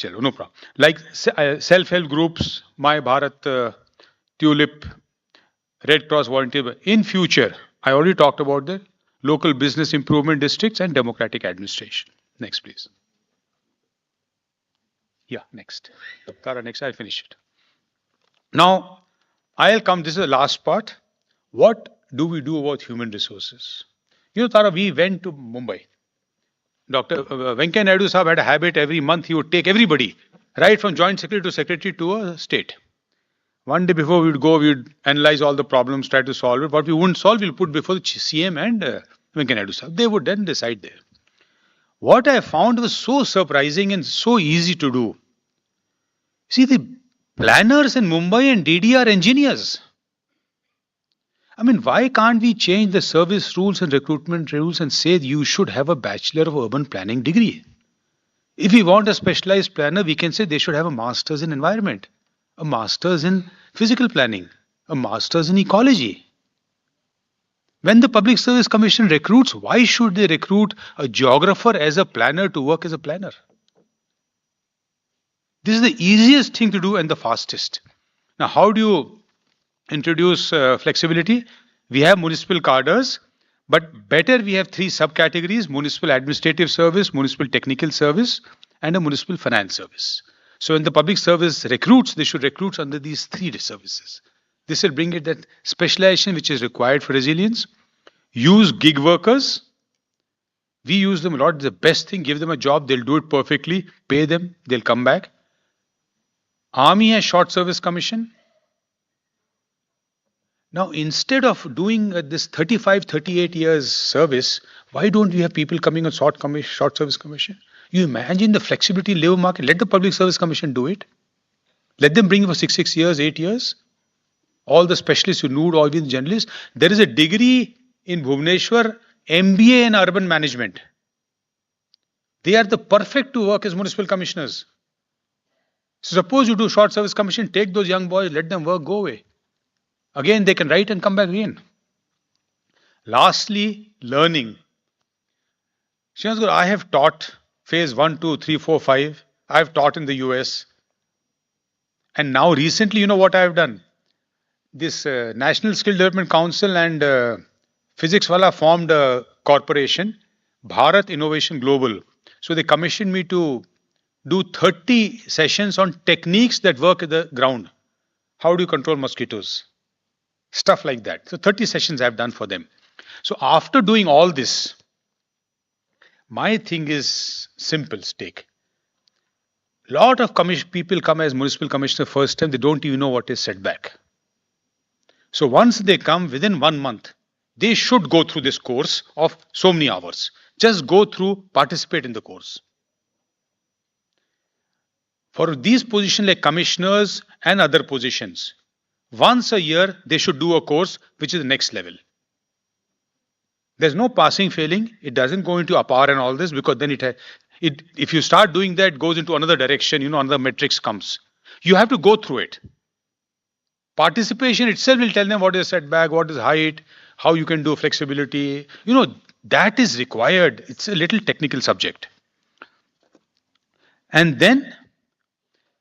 No problem. Like self-help groups, My Bharat, Tulip, Red Cross volunteer. In future, I already talked about the local business improvement districts and democratic administration. Next, please. Yeah, next. Tara, next, I'll finish it. Now, this is the last part. What do we do about human resources? Tara, we went to Mumbai. Dr. Venkaiah Naidu Sahab had a habit every month, he would take everybody, right from joint secretary to a state. One day before we would go, we would analyze all the problems, try to solve it. What we wouldn't solve, we'll put before the CM and Venkaiah Naidu Sahab. They would then decide there. What I found was so surprising and so easy to do. See, the planners in Mumbai and DD are engineers. I mean, why can't we change the service rules and recruitment rules and say you should have a Bachelor of Urban Planning degree? If we want a specialized planner, we can say they should have a master's in environment, a master's in physical planning, a master's in ecology. When the Public Service Commission recruits, why should they recruit a geographer as a planner to work as a planner? This is the easiest thing to do and the fastest. Now, how do you introduce flexibility? We have municipal cadres, but better we have three subcategories: municipal administrative service, municipal technical service, and a municipal finance service. So when the public service recruits, they should recruit under these three services. This will bring it that specialization which is required for resilience. Use gig workers. We use them a lot. The best thing, give them a job, they'll do it perfectly, pay them, they'll come back. Army has short service commission. Now, instead of doing this 35, 38 years service, why don't we have people coming on short service commission? You imagine the flexibility in labor market. Let the Public Service Commission do it. Let them bring for 6 years, 8 years. All the specialists you need, all the generalists. There is a degree in Bhubaneswar, MBA in urban management. They are the perfect to work as municipal commissioners. So suppose you do short service commission, take those young boys, let them work, go away. Again, they can write and come back again. Lastly, learning. Srinivas Garu, I have taught phase 1, 2, 3, 4, 5. I have taught in the US. And now recently, you know what I have done? This National Skill Development Council and Physics Wala formed a corporation, Bharat Innovation Global. So they commissioned me to do 30 sessions on techniques that work at the ground. How do you control mosquitoes? Stuff like that. So 30 sessions I've done for them. So after doing all this, my thing is simple stake. Lot of people come as municipal commissioner first time, they don't even know what is setback. So once they come within 1 month, they should go through this course of so many hours. Just go through, participate in the course. For these positions like commissioners and other positions, once a year, they should do a course which is the next level. There's no passing, failing. It doesn't go into APAR and all this because then if you start doing that, it goes into another direction, another metrics comes. You have to go through it. Participation itself will tell them what is setback, what is height, how you can do flexibility. That is required. It's a little technical subject. And then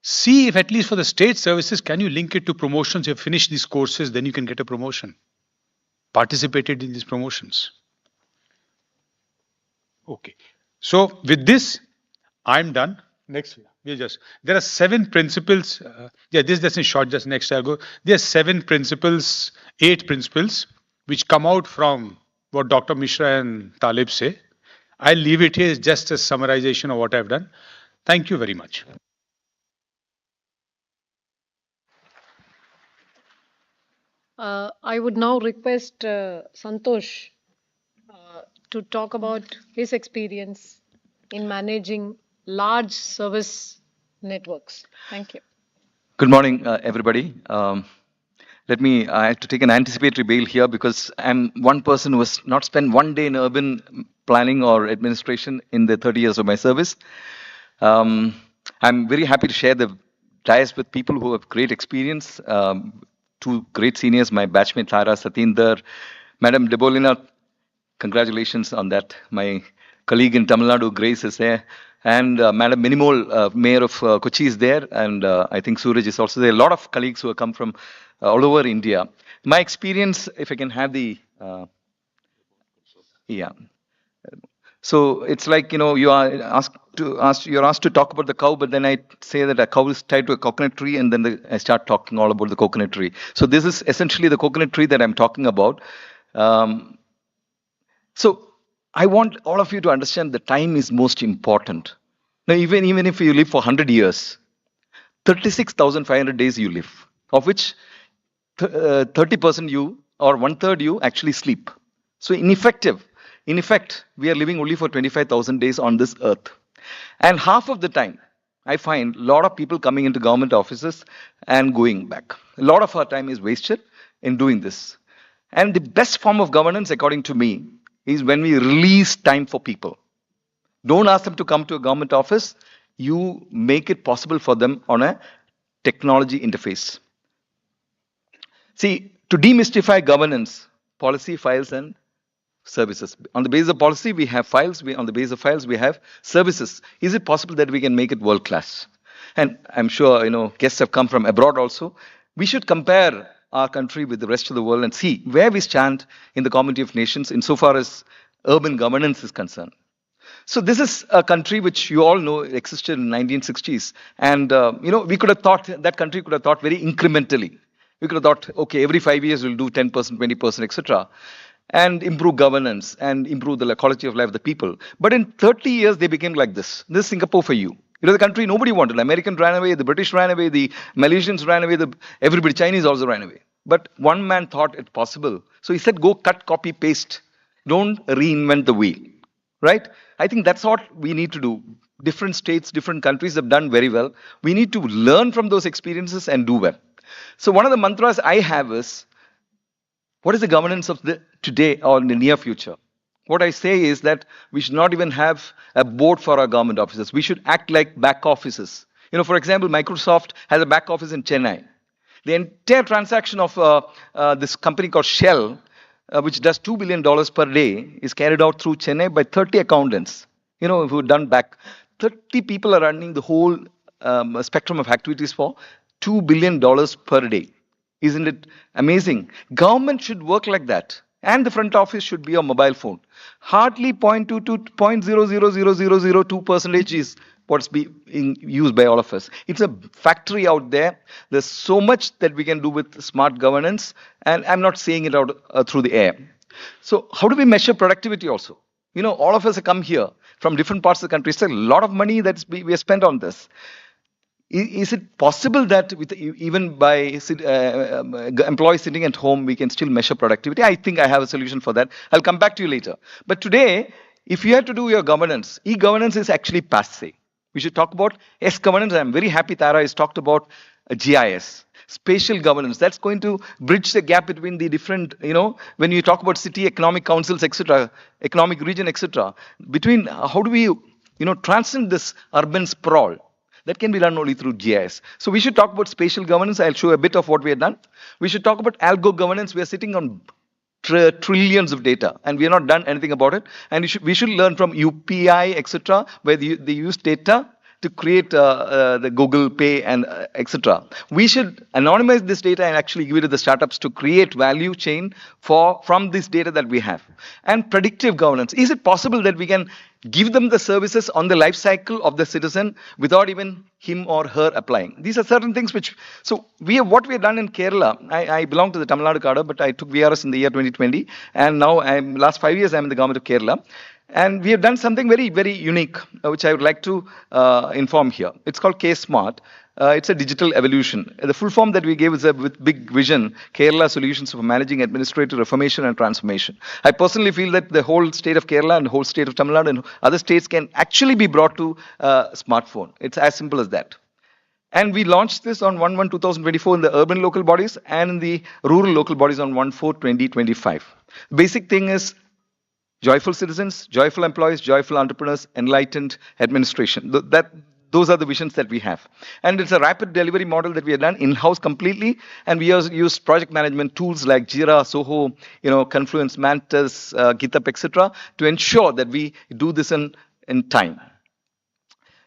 see if at least for the state services, can you link it to promotions? You finish these courses, then you can get a promotion. Participated in these promotions. Okay. So with this, I'm done. Next, there are 7 principles. This is in short, just next I'll go. There are 7 principles, 8 principles, which come out from what Dr. Mishra and Talib say. I'll leave it here as just a summarization of what I've done. Thank you very much. I would now request Santosh to talk about his experience in managing large service networks. Thank you. Good morning, everybody. I have to take an anticipatory bail here because I'm one person who has not spent one day in urban planning or administration in the 30 years of my service. Um, I'm very happy to share the dais with people who have great experience. Two great seniors, my batchmate Tara Satinder, Madam Debolina, congratulations on that. My colleague in Tamil Nadu, Grace, is there. And Madam Minimol, Mayor of Kochi, is there. And I think Suraj is also there. A lot of colleagues who have come from all over India. My experience, if I can have the, yeah. So it's like, you are you're asked to talk about the cow, but then I say that a cow is tied to a coconut tree, and then I start talking all about the coconut tree. So this is essentially the coconut tree that I'm talking about. Um, so I want all of you to understand the time is most important. Now, even if you live for 100 years, 36,500 days you live, of which 30% you or one third you actually sleep. So in effect, we are living only for 25,000 days on this earth. And half of the time, I find a lot of people coming into government offices and going back. A lot of our time is wasted in doing this. And the best form of governance, according to me, is when we release time for people. Don't ask them to come to a government office. You make it possible for them on a technology interface. See, to demystify governance, policy, files, and services. On the basis of policy, we have files. On the basis of files, we have services. Is it possible that we can make it world class? And I'm sure guests have come from abroad also. We should compare our country with the rest of the world and see where we stand in the community of nations insofar as urban governance is concerned. So this is a country which you all know existed in 1960s, and we could have thought that country could have thought very incrementally. We could have thought, okay, every 5 years we'll do 10%, 20%, etc., and improve governance and improve the quality of life of the people. But in 30 years, they became like this. This is Singapore for you. The country nobody wanted. American ran away, the British ran away, the Malaysians ran away, everybody, Chinese also ran away. But one man thought it possible. So he said, go cut, copy, paste. Don't reinvent the wheel. Right? I think that's what we need to do. Different states, different countries have done very well. We need to learn from those experiences and do well. So one of the mantras I have is, what is the governance of the today or in the near future? What I say is that we should not even have a board for our government offices. We should act like back offices. For example, Microsoft has a back office in Chennai. The entire transaction of this company called Shell, which does $2 billion per day, is carried out through Chennai by 30 accountants, who done back. 30 people are running the whole spectrum of activities for $2 billion per day. Isn't it amazing? Government should work like that. And the front office should be a mobile phone. Hardly 0.2 to 0.000002% is what's being used by all of us. It's a factory out there. There's so much that we can do with smart governance. And I'm not saying it out through the air. So how do we measure productivity also? All of us have come here from different parts of the country. It's a lot of money we have spent on this. Is it possible that even by employees sitting at home, we can still measure productivity? I think I have a solution for that. I'll come back to you later. But today, if you have to do your governance, e-governance is actually passé. We should talk about S-governance. I'm very happy Tara has talked about GIS. Spatial governance. That's going to bridge the gap between the different, when you talk about city economic councils, etc., economic region, etc., between how do we, transcend this urban sprawl? That can be done only through GIS. So we should talk about spatial governance. I'll show a bit of what we have done. We should talk about algo governance. We are sitting on trillions of data, and we have not done anything about it. And we should learn from UPI, etc., where they use data to create the Google Pay and etc. We should anonymize this data and actually give it to the startups to create value chain from this data that we have. And predictive governance. Is it possible that we can give them the services on the life cycle of the citizen without even him or her applying? These are certain things which, so what we have done in Kerala, I belong to the Tamil Nadu cadre, but I took VRS in the year 2020, and now last 5 years I'm in the government of Kerala. And we have done something very, very unique, which I would like to inform here. It's called K-Smart. It's a digital evolution. The full form that we gave is with big vision, Kerala Solutions for Managing Administrative Reformation and Transformation. I personally feel that the whole state of Kerala and the whole state of Tamil Nadu and other states can actually be brought to smartphone. It's as simple as that. And we launched this on 1/1/2024 in the urban local bodies and in the rural local bodies on 1/4/2025. Basic thing is joyful citizens, joyful employees, joyful entrepreneurs, enlightened administration. Those are the visions that we have. And it's a rapid delivery model that we have done in-house completely. And we also use project management tools like Jira, Soho, Confluence, Mantis, GitHub, etc., to ensure that we do this in time.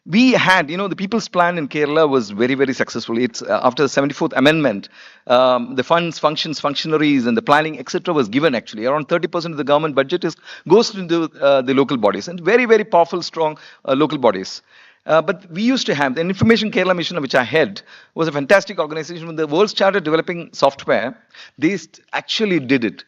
We had, the People's Plan in Kerala was very, very successful. It's after the 74th Amendment, the funds, functions, functionaries, and the planning, etc., was given actually. Around 30% of the government budget goes into the local bodies, and very, very powerful, strong local bodies. But we used to have the Information Kerala Mission, which I head, was a fantastic organization. When the world started developing software, they actually did it.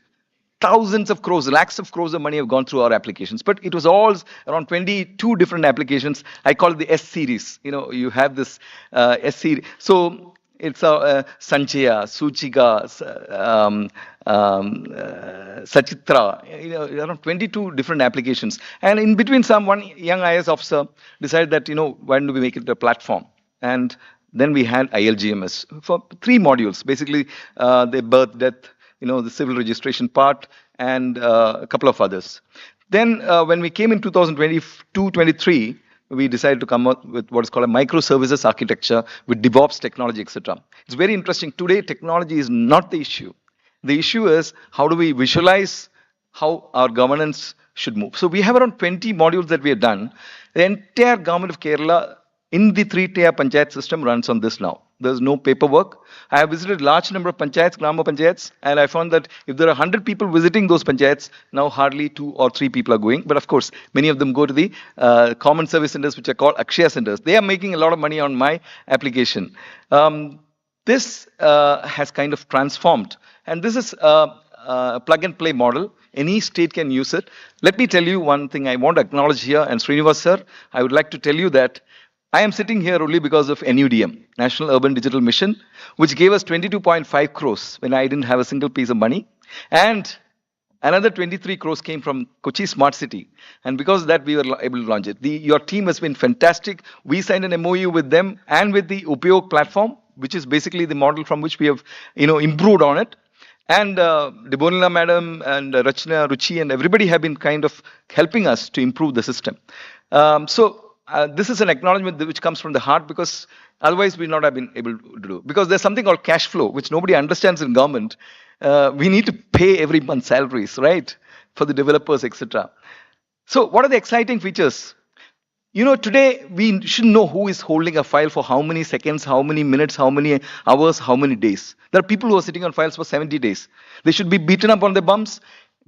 Thousands of crores, lakhs of crores of money have gone through our applications. But it was all around 22 different applications. I call it the S series. You have this S series. So it's Sanchaya, Suchika, Sachitra, around 22 different applications. And in between, one young IS officer decided that, why don't we make it a platform? And then we had ILGMS for 3 modules, basically the birth, death, the civil registration part, and a couple of others. Then when we came in 2022-23, we decided to come up with what is called a microservices architecture with DevOps technology, etc. It's very interesting. Today, technology is not the issue. The issue is how do we visualize how our governance should move. So we have around 20 modules that we have done. The entire government of Kerala in the 3-tier panchayat system runs on this now. There's no paperwork. I have visited large number of panchayats, grama panchayats, and I found that if there are 100 people visiting those panchayats, now hardly 2 or 3 people are going. But of course, many of them go to the common service centers, which are called Akshaya centers. They are making a lot of money on my application. This has kind of transformed. And this is a plug and play model. Any state can use it. Let me tell you one thing I want to acknowledge here. And Srinivas sir, I would like to tell you that I am sitting here only because of NUDM, National Urban Digital Mission, which gave us 22.5 crores when I didn't have a single piece of money. And another 23 crores came from Kochi Smart City. And because of that, we were able to launch it. Your team has been fantastic. We signed an MOU with them and with the Upyog platform, which is basically the model from which we have improved on it. And Debonila madam and Rachna, Ruchi, and everybody have been kind of helping us to improve the system. This is an acknowledgement which comes from the heart, because otherwise we would not have been able to do. Because there's something called cash flow, which nobody understands in government. We need to pay every month salaries, right, for the developers, etc. So what are the exciting features? Today we should know who is holding a file for how many seconds, how many minutes, how many hours, how many days. There are people who are sitting on files for 70 days. They should be beaten up on their bums,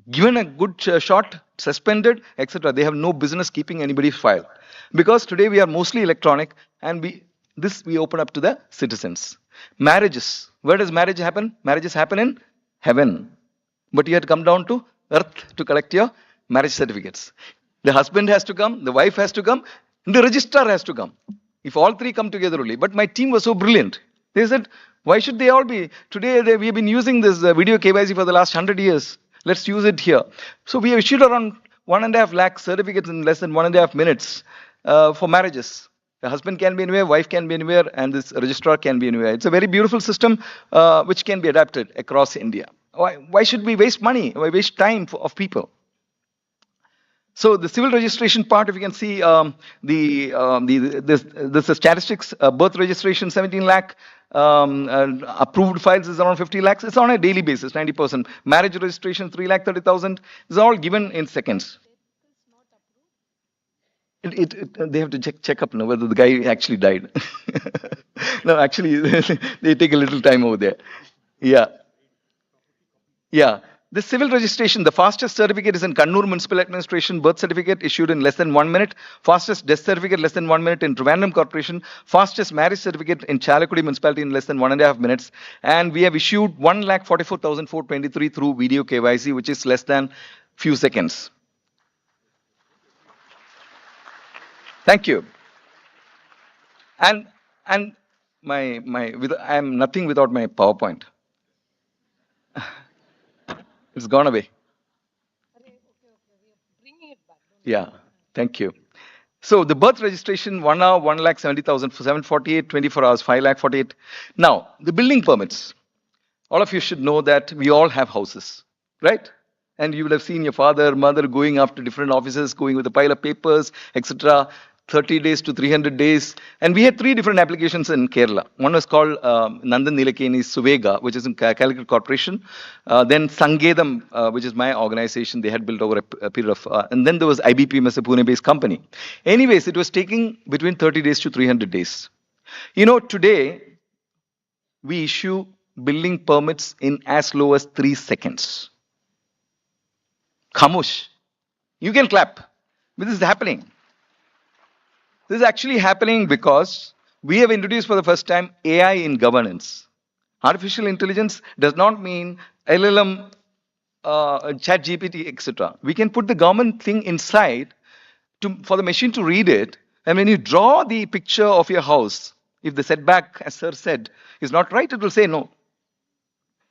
given a good shot, suspended, etc. They have no business keeping anybody's file. Because today we are mostly electronic, and we open up to the citizens. Marriages. Where does marriage happen? Marriages happen in heaven. But you have to come down to earth to collect your marriage certificates. The husband has to come, the wife has to come, and the registrar has to come. If all 3 come together only. But my team was so brilliant. They said, why should they all be? Today we have been using this video KYC for the last 100 years. Let's use it here. So we have issued around 1.5 lakh certificates in less than 1.5 minutes. For marriages. The husband can be anywhere, wife can be anywhere, and this registrar can be anywhere. It's a very beautiful system which can be adapted across India. Why should we waste money? Why waste time of people? So the civil registration part, if you can see the statistics, birth registration 17 lakh, approved files is around 50 lakhs. It's on a daily basis, 90%. Marriage registration 3,30,000 is all given in seconds. They have to check up now whether the guy actually died. No, actually, they take a little time over there. Yeah. The civil registration, the fastest certificate is in Kannur Municipal Administration, birth certificate issued in less than 1 minute. Fastest death certificate less than 1 minute in Trivandrum Corporation. Fastest marriage certificate in Chalakudy Municipality in less than 1.5 minutes. And we have issued 1,44,423 through video KYC, which is less than few seconds. Thank you. And I am nothing without my PowerPoint. It's gone away. Yeah, thank you. So the birth registration, 1 hour, 1,70,000, 748, 24 hours, 5,48. Now, the building permits. All of you should know that we all have houses, right? And you would have seen your father, mother going after different offices, going with a pile of papers, etc. 30 days to 300 days. And we had three different applications in Kerala. One was called Nandan Nilekani Suvega, which is in Calicut Corporation. Then Sangedam, which is my organization, they had built over a period of, and then there was IBPM as a Pune-based company. Anyways, it was taking between 30 days to 300 days. You know, today, we issue building permits in as low as 3 seconds. Khamush. You can clap. But this is happening. This is actually happening because we have introduced for the first time AI in governance. Artificial intelligence does not mean LLM, chat GPT, etc. We can put the government thing inside for the machine to read it. And when you draw the picture of your house, if the setback, as sir said, is not right, it will say no.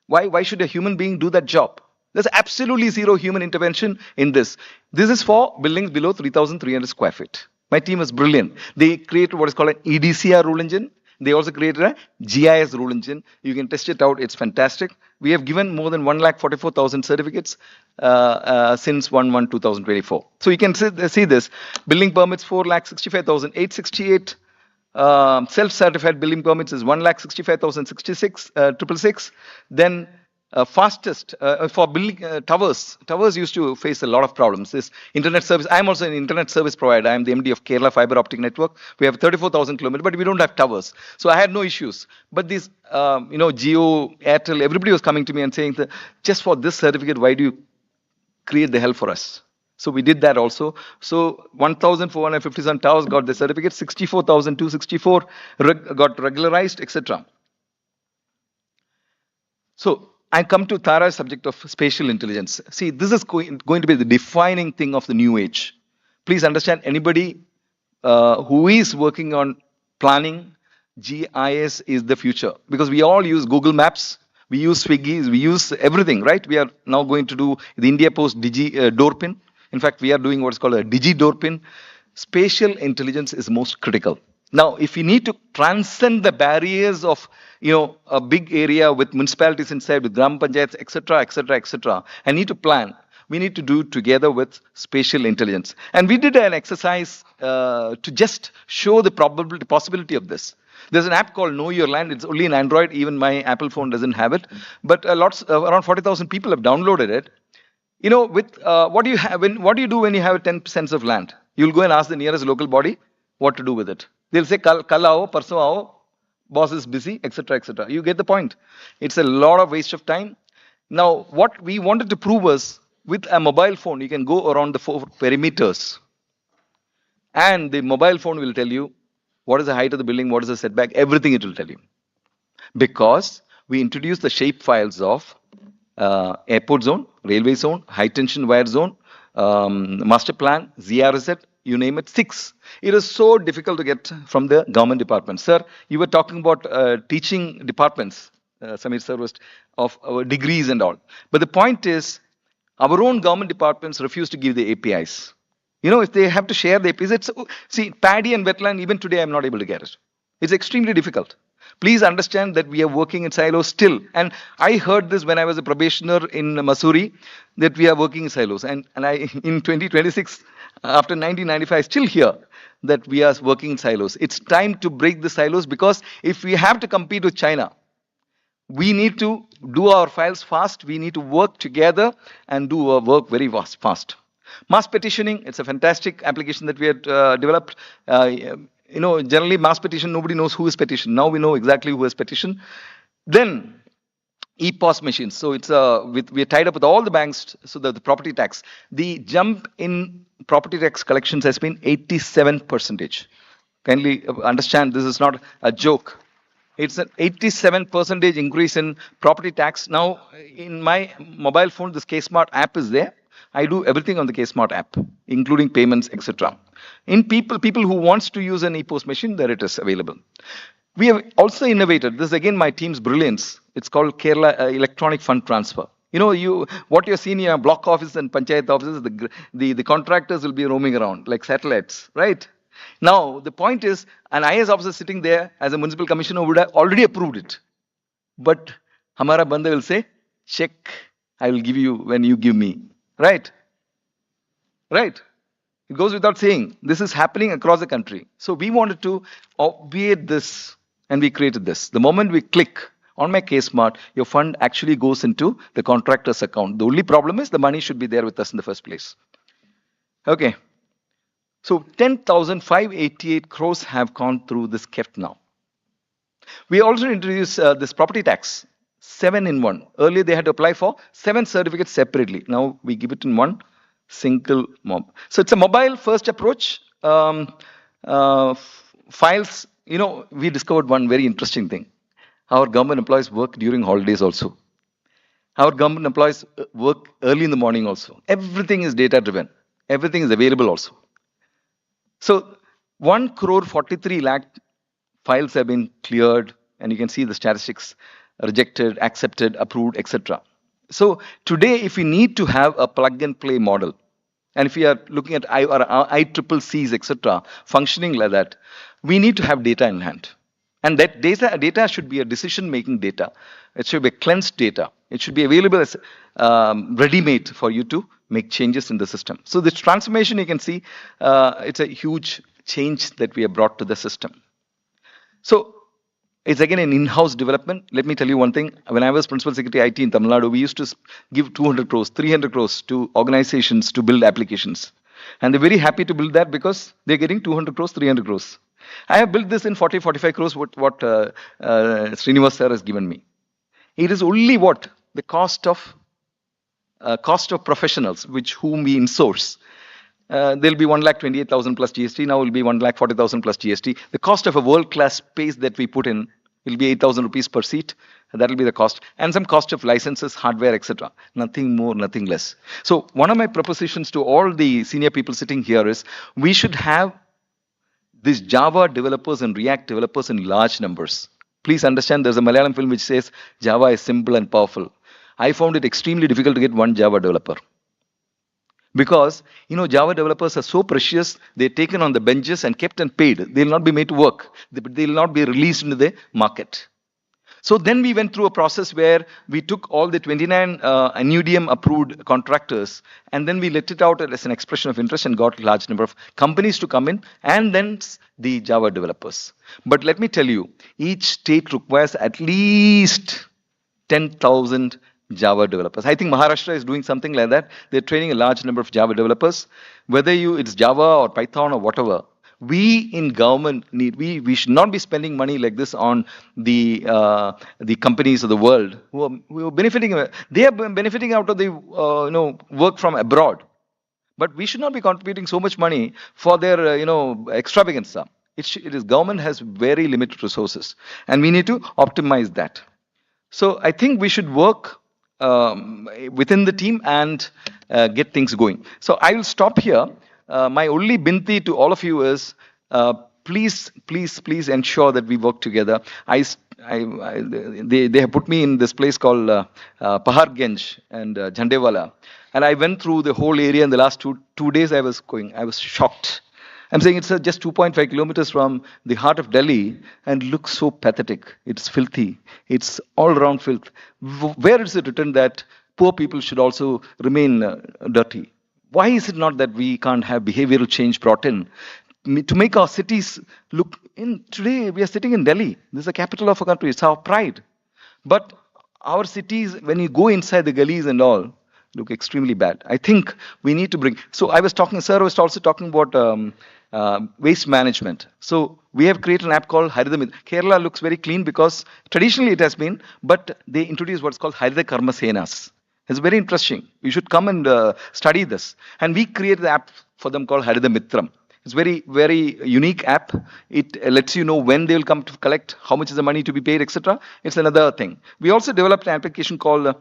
Why should a human being do that job? There's absolutely zero human intervention in this. This is for buildings below 3,300 square feet. My team is brilliant. They created what is called an EDCR rule engine. They also created a GIS rule engine. You can test it out. It's fantastic. We have given more than 1,44,000 certificates since 1/1/2024. So you can see this. Building permits 4,65,868. Self-certified building permits is 1,65,066. Then fastest for building towers. Towers used to face a lot of problems. This internet service. I'm also an internet service provider. I'm the MD of Kerala Fiber Optic Network. We have 34,000 kilometers, but we don't have towers. So I had no issues. But these, Geo, Airtel, everybody was coming to me and saying that just for this certificate, why do you create the hell for us? So we did that also. So 1,457 towers got the certificate, 64,264 got regularized, etc. So I come to Tara's subject of spatial intelligence. See, this is going to be the defining thing of the new age. Please understand, anybody who is working on planning, GIS is the future. Because we all use Google Maps, we use Swiggy, we use everything, right? We are now going to do the India Post Digi door pin. In fact, we are doing what's called a Digi door pin. Spatial intelligence is most critical. Now, if we need to transcend the barriers of, a big area with municipalities inside, with gram panchayats, etc., etc., etc., and need to plan, we need to do together with spatial intelligence. And we did an exercise to just show the possibility of this. There's an app called Know Your Land. It's only in Android. Even my Apple phone doesn't have it. But around 40,000 people have downloaded it. What do you do when you have 10 cents of land? You'll go and ask the nearest local body what to do with it. They'll say, kal aao, parso aao, boss is busy, etc., etc. You get the point. It's a lot of waste of time. Now, what we wanted to prove was, with a mobile phone, you can go around the 4 perimeters. And the mobile phone will tell you what is the height of the building, what is the setback, everything it will tell you. Because we introduced the shape files of airport zone, railway zone, high tension wire zone, master plan, ZRZ, you name it, 6. It is so difficult to get from the government department. Sir, you were talking about teaching departments, Samir sir, was of degrees and all. But the point is, our own government departments refuse to give the APIs. If they have to share the APIs, see, paddy and wetland, even today I'm not able to get it. It's extremely difficult. Please understand that we are working in silos still. And I heard this when I was a probationer in Missouri, that we are working in silos. And in 2026, after 1995, I still hear that we are working in silos. It's time to break the silos, because if we have to compete with China, we need to do our files fast. We need to work together and do our work very fast. Mass petitioning, it's a fantastic application that we had developed. Generally mass petition, nobody knows who is petition. Now we know exactly who has petition. Then EPOS machines. So it's we are tied up with all the banks, so that the property tax, the jump in property tax collections has been 87%. Kindly understand, this is not a joke. It's an 87% increase in property tax. Now, in my mobile phone, this KSmart app is there. I do everything on the KSmart app, including payments, etc. In people who wants to use an EPOS machine, there it is available. We have also innovated. This is again my team's brilliance. It's called Kerala Electronic Fund Transfer. What you're seeing in your block office and panchayat offices, the contractors will be roaming around like satellites, right? Now, the point is, an IAS officer sitting there as a municipal commissioner would have already approved it. But Hamara Banda will say, check, I will give you when you give me. Right? Right? It goes without saying. This is happening across the country. So we wanted to obviate this and we created this. The moment we click on my case smart, your fund actually goes into the contractor's account. The only problem is the money should be there with us in the first place. Okay. So 10,588 crores have gone through this KEFT now. We also introduced this property tax, 7 in 1. Earlier they had to apply for 7 certificates separately. Now we give it in one single mob. So it's a mobile first approach. Files, we discovered one very interesting thing. Our government employees work during holidays also. Our government employees work early in the morning also. Everything is data driven. Everything is available also. So 1 crore 43 lakh files have been cleared, and you can see the statistics: rejected, accepted, approved, etc. So today, if we need to have a plug and play model, and if we are looking at ICCCs, etc., functioning like that, we need to have data in hand. And that data should be a decision-making data. It should be cleansed data. It should be available as ready-made for you to make changes in the system. So this transformation, you can see, it's a huge change that we have brought to the system. So it's again an in-house development. Let me tell you one thing. When I was Principal Secretary IT in Tamil Nadu, we used to give 200 crores, 300 crores to organizations to build applications. And they're very happy to build that because they're getting 200 crores, 300 crores. I have built this in 40, 45 crores, what Srinivas sir has given me. It is only what? The cost of professionals, whom we insource. There'll be 1,28,000 plus GST. Now will be 1,40,000 plus GST. The cost of a world-class space that we put in will be 8,000 rupees per seat. That will be the cost. And some cost of licenses, hardware, etc. Nothing more, nothing less. So one of my propositions to all the senior people sitting here is, we should have these Java developers and React developers in large numbers. Please understand, there's a Malayalam film which says Java is simple and powerful. I found it extremely difficult to get one Java developer. Because, Java developers are so precious, they're taken on the benches and kept and paid. They'll not be made to work. They'll not be released into the market. So then we went through a process where we took all the 29 NUDM approved contractors, and then we let it out as an expression of interest and got a large number of companies to come in, and then the Java developers. But let me tell you, each state requires at least 10,000 Java developers. I think Maharashtra is doing something like that. They're training a large number of Java developers. Whether it's Java or Python or whatever, we in government we should not be spending money like this on the companies of the world who are benefiting. They are benefiting out of the work from abroad, but we should not be contributing so much money for their extravagance. It is government has very limited resources, and we need to optimize that. So I think we should work within the team and get things going. So I will stop here. My only binti to all of you is, please ensure that we work together. They have put me in this place called Paharganj and Jhandewala, and I went through the whole area in the last two days. I was shocked. I'm saying it's just 2.5 kilometers from the heart of Delhi and looks so pathetic. It's filthy. It's all around filth. Where is it written that poor people should also remain dirty? Why is it not that we can't have behavioral change brought in to make our cities look in? Today we are sitting in Delhi. This is the capital of our country. It's our pride. But our cities, when you go inside the gullies and all, look extremely bad. I think we need to bring. So Sir was also talking about waste management. So we have created an app called Harida Mitra. Kerala looks very clean because traditionally it has been, but they introduced what's called Harida Karma Senas. It's very interesting. You should come and study this. And we created the app for them called Harida Mitram. It's very, very unique app. It lets you know when they will come to collect, how much is the money to be paid, etc. It's another thing. We also developed an application called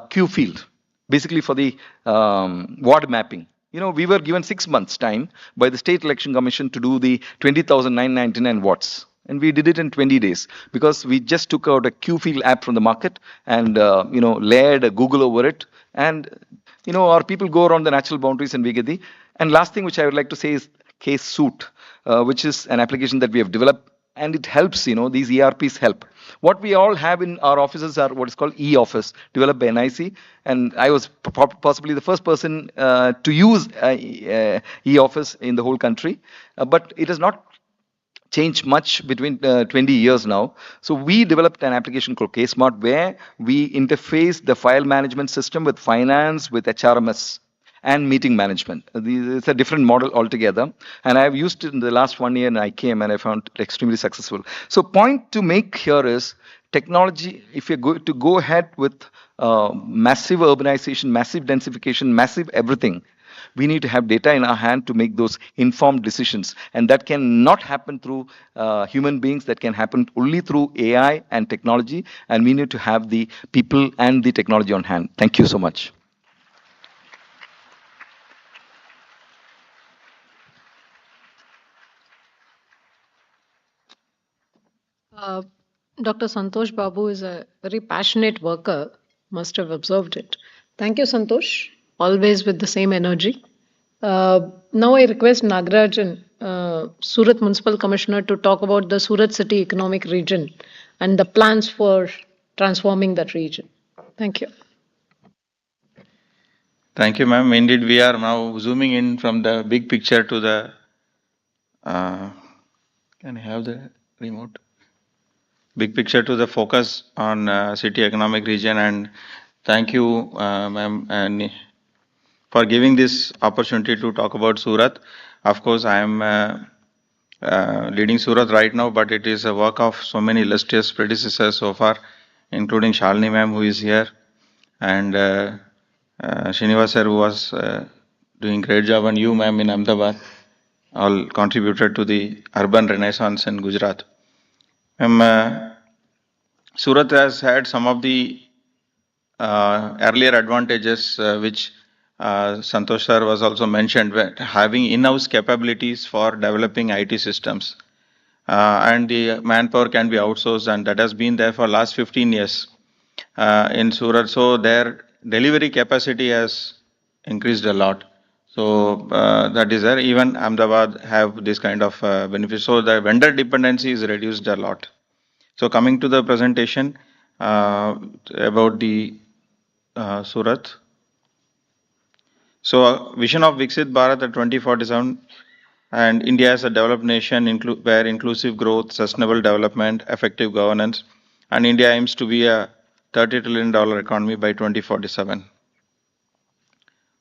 Q Field, basically for the ward mapping. We were given 6 months time by the State Election Commission to do the 20,999 watts. And we did it in 20 days because we just took out a Q-Field app from the market and, layered a Google over it. And, our people go around the natural boundaries and we get the. And last thing which I would like to say is case suit, which is an application that we have developed, and it helps. These ERPs help. What we all have in our offices are what is called e-office, developed by NIC, and I was possibly the first person to use e-office in the whole country. But it has not changed much between 20 years now. So we developed an application called KSmart, where we interface the file management system with finance, with HRMS and meeting management. It's a different model altogether. And I've used it in the last 1 year, and I came and I found it extremely successful. So point to make here is technology, if you're going to go ahead with massive urbanization, massive densification, massive everything, we need to have data in our hand to make those informed decisions. And that cannot happen through human beings. That can happen only through AI and technology. And we need to have the people and the technology on hand. Thank you so much. Uh, Dr. Santosh Babu is a very passionate worker, must have observed it. Thank you, Santosh, always with the same energy. Now I request Nagarajan, Surat Municipal Commissioner, to talk about the Surat City Economic Region and the plans for transforming that region. Thank you. Thank you, ma'am. Indeed, we are now zooming in from the big picture to the. Can I have the remote? Big picture to the focus on city economic region, and thank you, ma'am, and for giving this opportunity to talk about Surat. Of course, I am leading Surat right now, but it is a work of so many illustrious predecessors so far, including Shalini ma'am, who is here, and Srinivas sir, who was doing great job, and you, ma'am, in Ahmedabad, all contributed to the urban renaissance in Gujarat. Surat has had some of the earlier advantages which Santosh sir was also mentioned, having in-house capabilities for developing IT systems. And the manpower can be outsourced, and that has been there for last 15 years in Surat. So their delivery capacity has increased a lot. So that is there. Even Ahmedabad have this kind of benefit. So the vendor dependency is reduced a lot. So coming to the presentation about the Surat. So vision of Viksit Bharat at 2047, and India as a developed nation where inclusive growth, sustainable development, effective governance, and India aims to be a $30 trillion economy by 2047.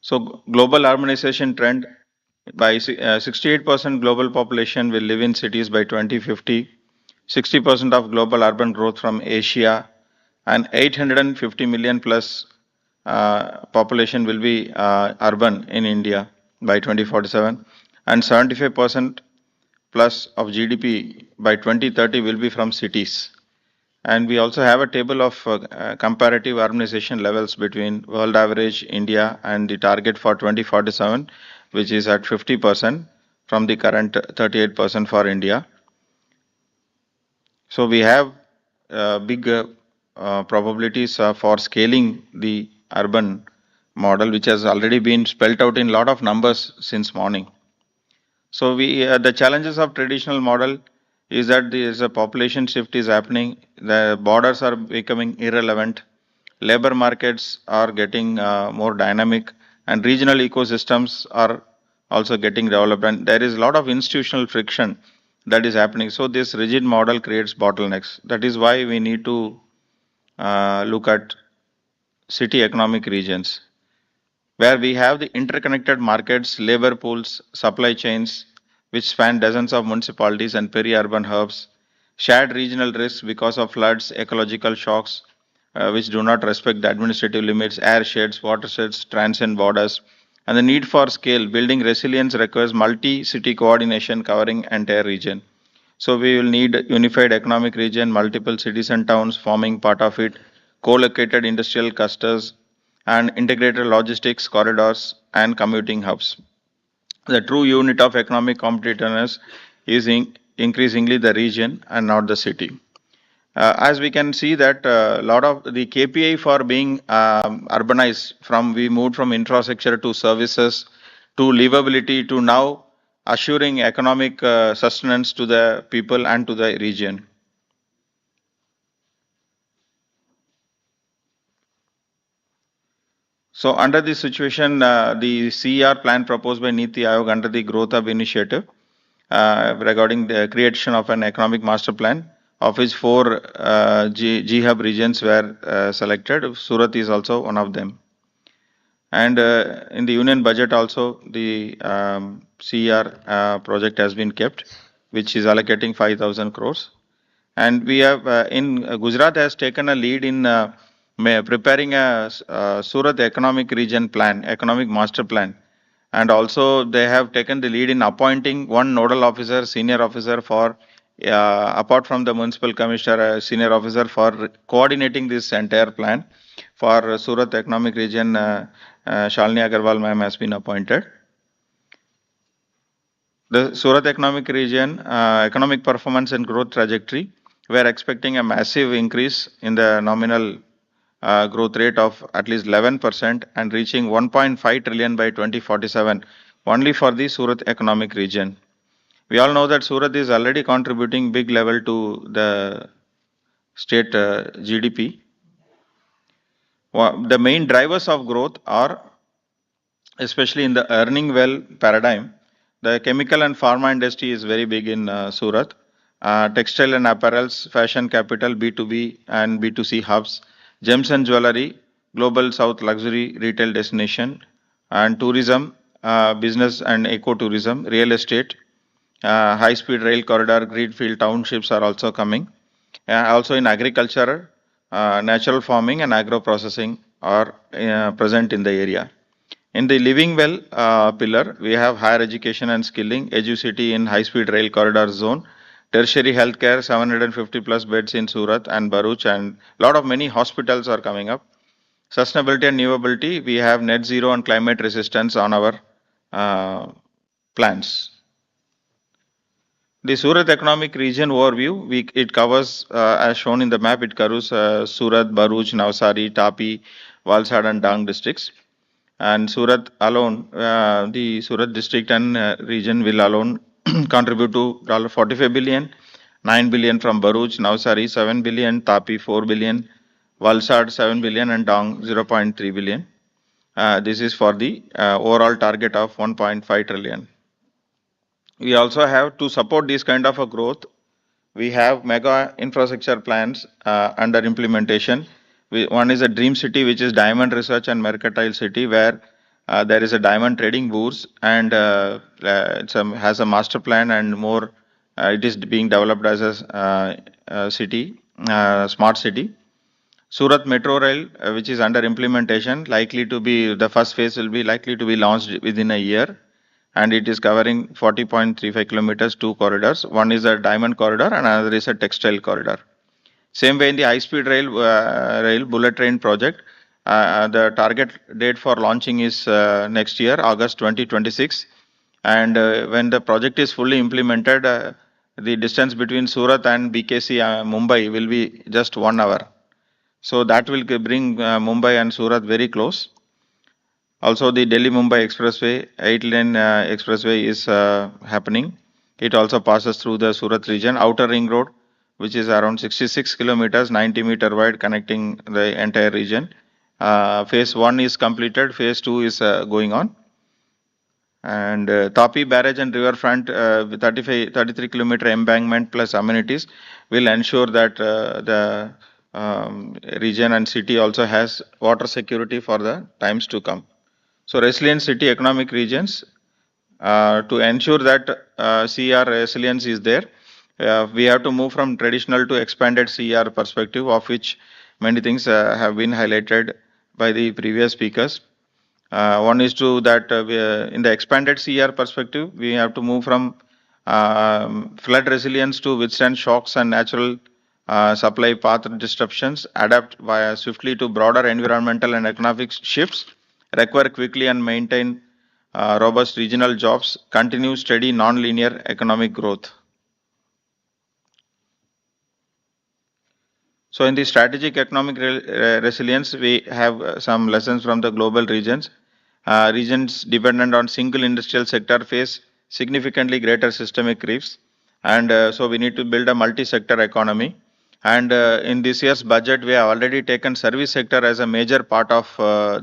So global urbanization trend, by 68% global population will live in cities by 2050, 60% of global urban growth from Asia, and 850 million plus population will be urban in India by 2047, and 75% plus of GDP by 2030 will be from cities. And we also have a table of comparative urbanization levels between world average, India, and the target for 2047, which is at 50% from the current 38% for India. So we have big probabilities for scaling the urban model, which has already been spelled out in a lot of numbers since morning. So the challenges of traditional model is that there is a population shift is happening. The borders are becoming irrelevant. Labor markets are getting more dynamic, and regional ecosystems are also getting developed. And there is a lot of institutional friction that is happening. So this rigid model creates bottlenecks. That is why we need to look at city economic regions, where we have the interconnected markets, labor pools, supply chains, which span dozens of municipalities and peri-urban hubs, shared regional risks because of floods, ecological shocks, which do not respect the administrative limits, airsheds, watersheds, transcend borders, and the need for scale. Building resilience requires multi-city coordination covering entire region. So we will need unified economic region, multiple cities and towns forming part of it, co-located industrial clusters, and integrated logistics corridors and commuting hubs. The true unit of economic competitiveness is increasingly the region and not the city. As we can see that a lot of the KPI for being urbanized, we moved from infrastructure to services to livability to now assuring economic sustenance to the people and to the region. So under this situation, the CER plan proposed by Niti Aayog under the Growth Hub initiative regarding the creation of an economic master plan, of which four G-Hub regions were selected. Surat is also one of them. And in the union budget also, the CER project has been kept, which is allocating 5,000 crores. And we have in Gujarat has taken a lead in preparing a Surat economic region plan, economic master plan. And also they have taken the lead in appointing one nodal officer, senior officer for, apart from the municipal commissioner, a senior officer for coordinating this entire plan. For Surat economic region, Shalini Agarwal ma'am has been appointed. The Surat economic region, economic performance and growth trajectory, we are expecting a massive increase in the nominal growth rate of at least 11% and reaching 1.5 trillion by 2047 only for the Surat economic region. We all know that Surat is already contributing big level to the state GDP. The main drivers of growth are, especially in the earning well paradigm, the chemical and pharma industry is very big in Surat. Textile and apparels, fashion capital, B2B and B2C hubs, gems and jewelry, global south luxury retail destination, and tourism, business and ecotourism, real estate, high-speed rail corridor, greenfield townships are also coming. Also in agriculture, natural farming and agro processing are present in the area. In the living well pillar, we have higher education and skilling, EduCity in high-speed rail corridor zone, tertiary healthcare, 750 plus beds in Surat and Bharuch, and lot of many hospitals are coming up. Sustainability and renewability, we have net zero and climate resistance on our plans. The Surat economic region overview, it covers, as shown in the map, it covers Surat, Bharuch, Navsari, Tapi, Valsad and Dang districts. And Surat alone, the Surat district and region will alone contribute to $45 billion, 9 billion from Bharuch, Navsari 7 billion, Tapi 4 billion, Valsad 7 billion and Dang 0.3 billion. This is for the overall target of 1.5 trillion. We also have to support this kind of a growth. We have mega infrastructure plans under implementation. One is a dream city, which is diamond research and mercantile city, where there is a diamond trading bourse and it has a master plan and more. It is being developed as a city, smart city. Surat Metro Rail, which is under implementation, likely to be the first phase will be likely to be launched within a year, and it is covering 40.35 kilometers, two corridors. One is a diamond corridor and another is a textile corridor. Same way in the high-speed rail bullet train project, the target date for launching is next year, August 2026. And when the project is fully implemented, the distance between Surat and BKC Mumbai will be just 1 hour. So that will bring Mumbai and Surat very close. Also, the Delhi-Mumbai Expressway, 8-lane expressway is happening. It also passes through the Surat region. Outer Ring Road, which is around 66 kilometers, 90-meter wide, connecting the entire region. Phase 1 is completed, phase 2 is going on. And Tapi Barrage and Riverfront, 33-kilometer embankment plus amenities will ensure that the region and city also has water security for the times to come. So resilient city economic regions, to ensure that CR resilience is there, we have to move from traditional to expanded CR perspective, of which many things have been highlighted by the previous speakers. One is to that in the expanded CR perspective, we have to move from flood resilience to withstand shocks and natural supply path disruptions, adapt swiftly to broader environmental and economic shifts, require quickly and maintain robust regional jobs, continue steady non-linear economic growth. So in the strategic economic resilience, we have some lessons from the global regions. Regions dependent on single industrial sector face significantly greater systemic risks. And so we need to build a multi-sector economy. And in this year's budget, we have already taken service sector as a major part of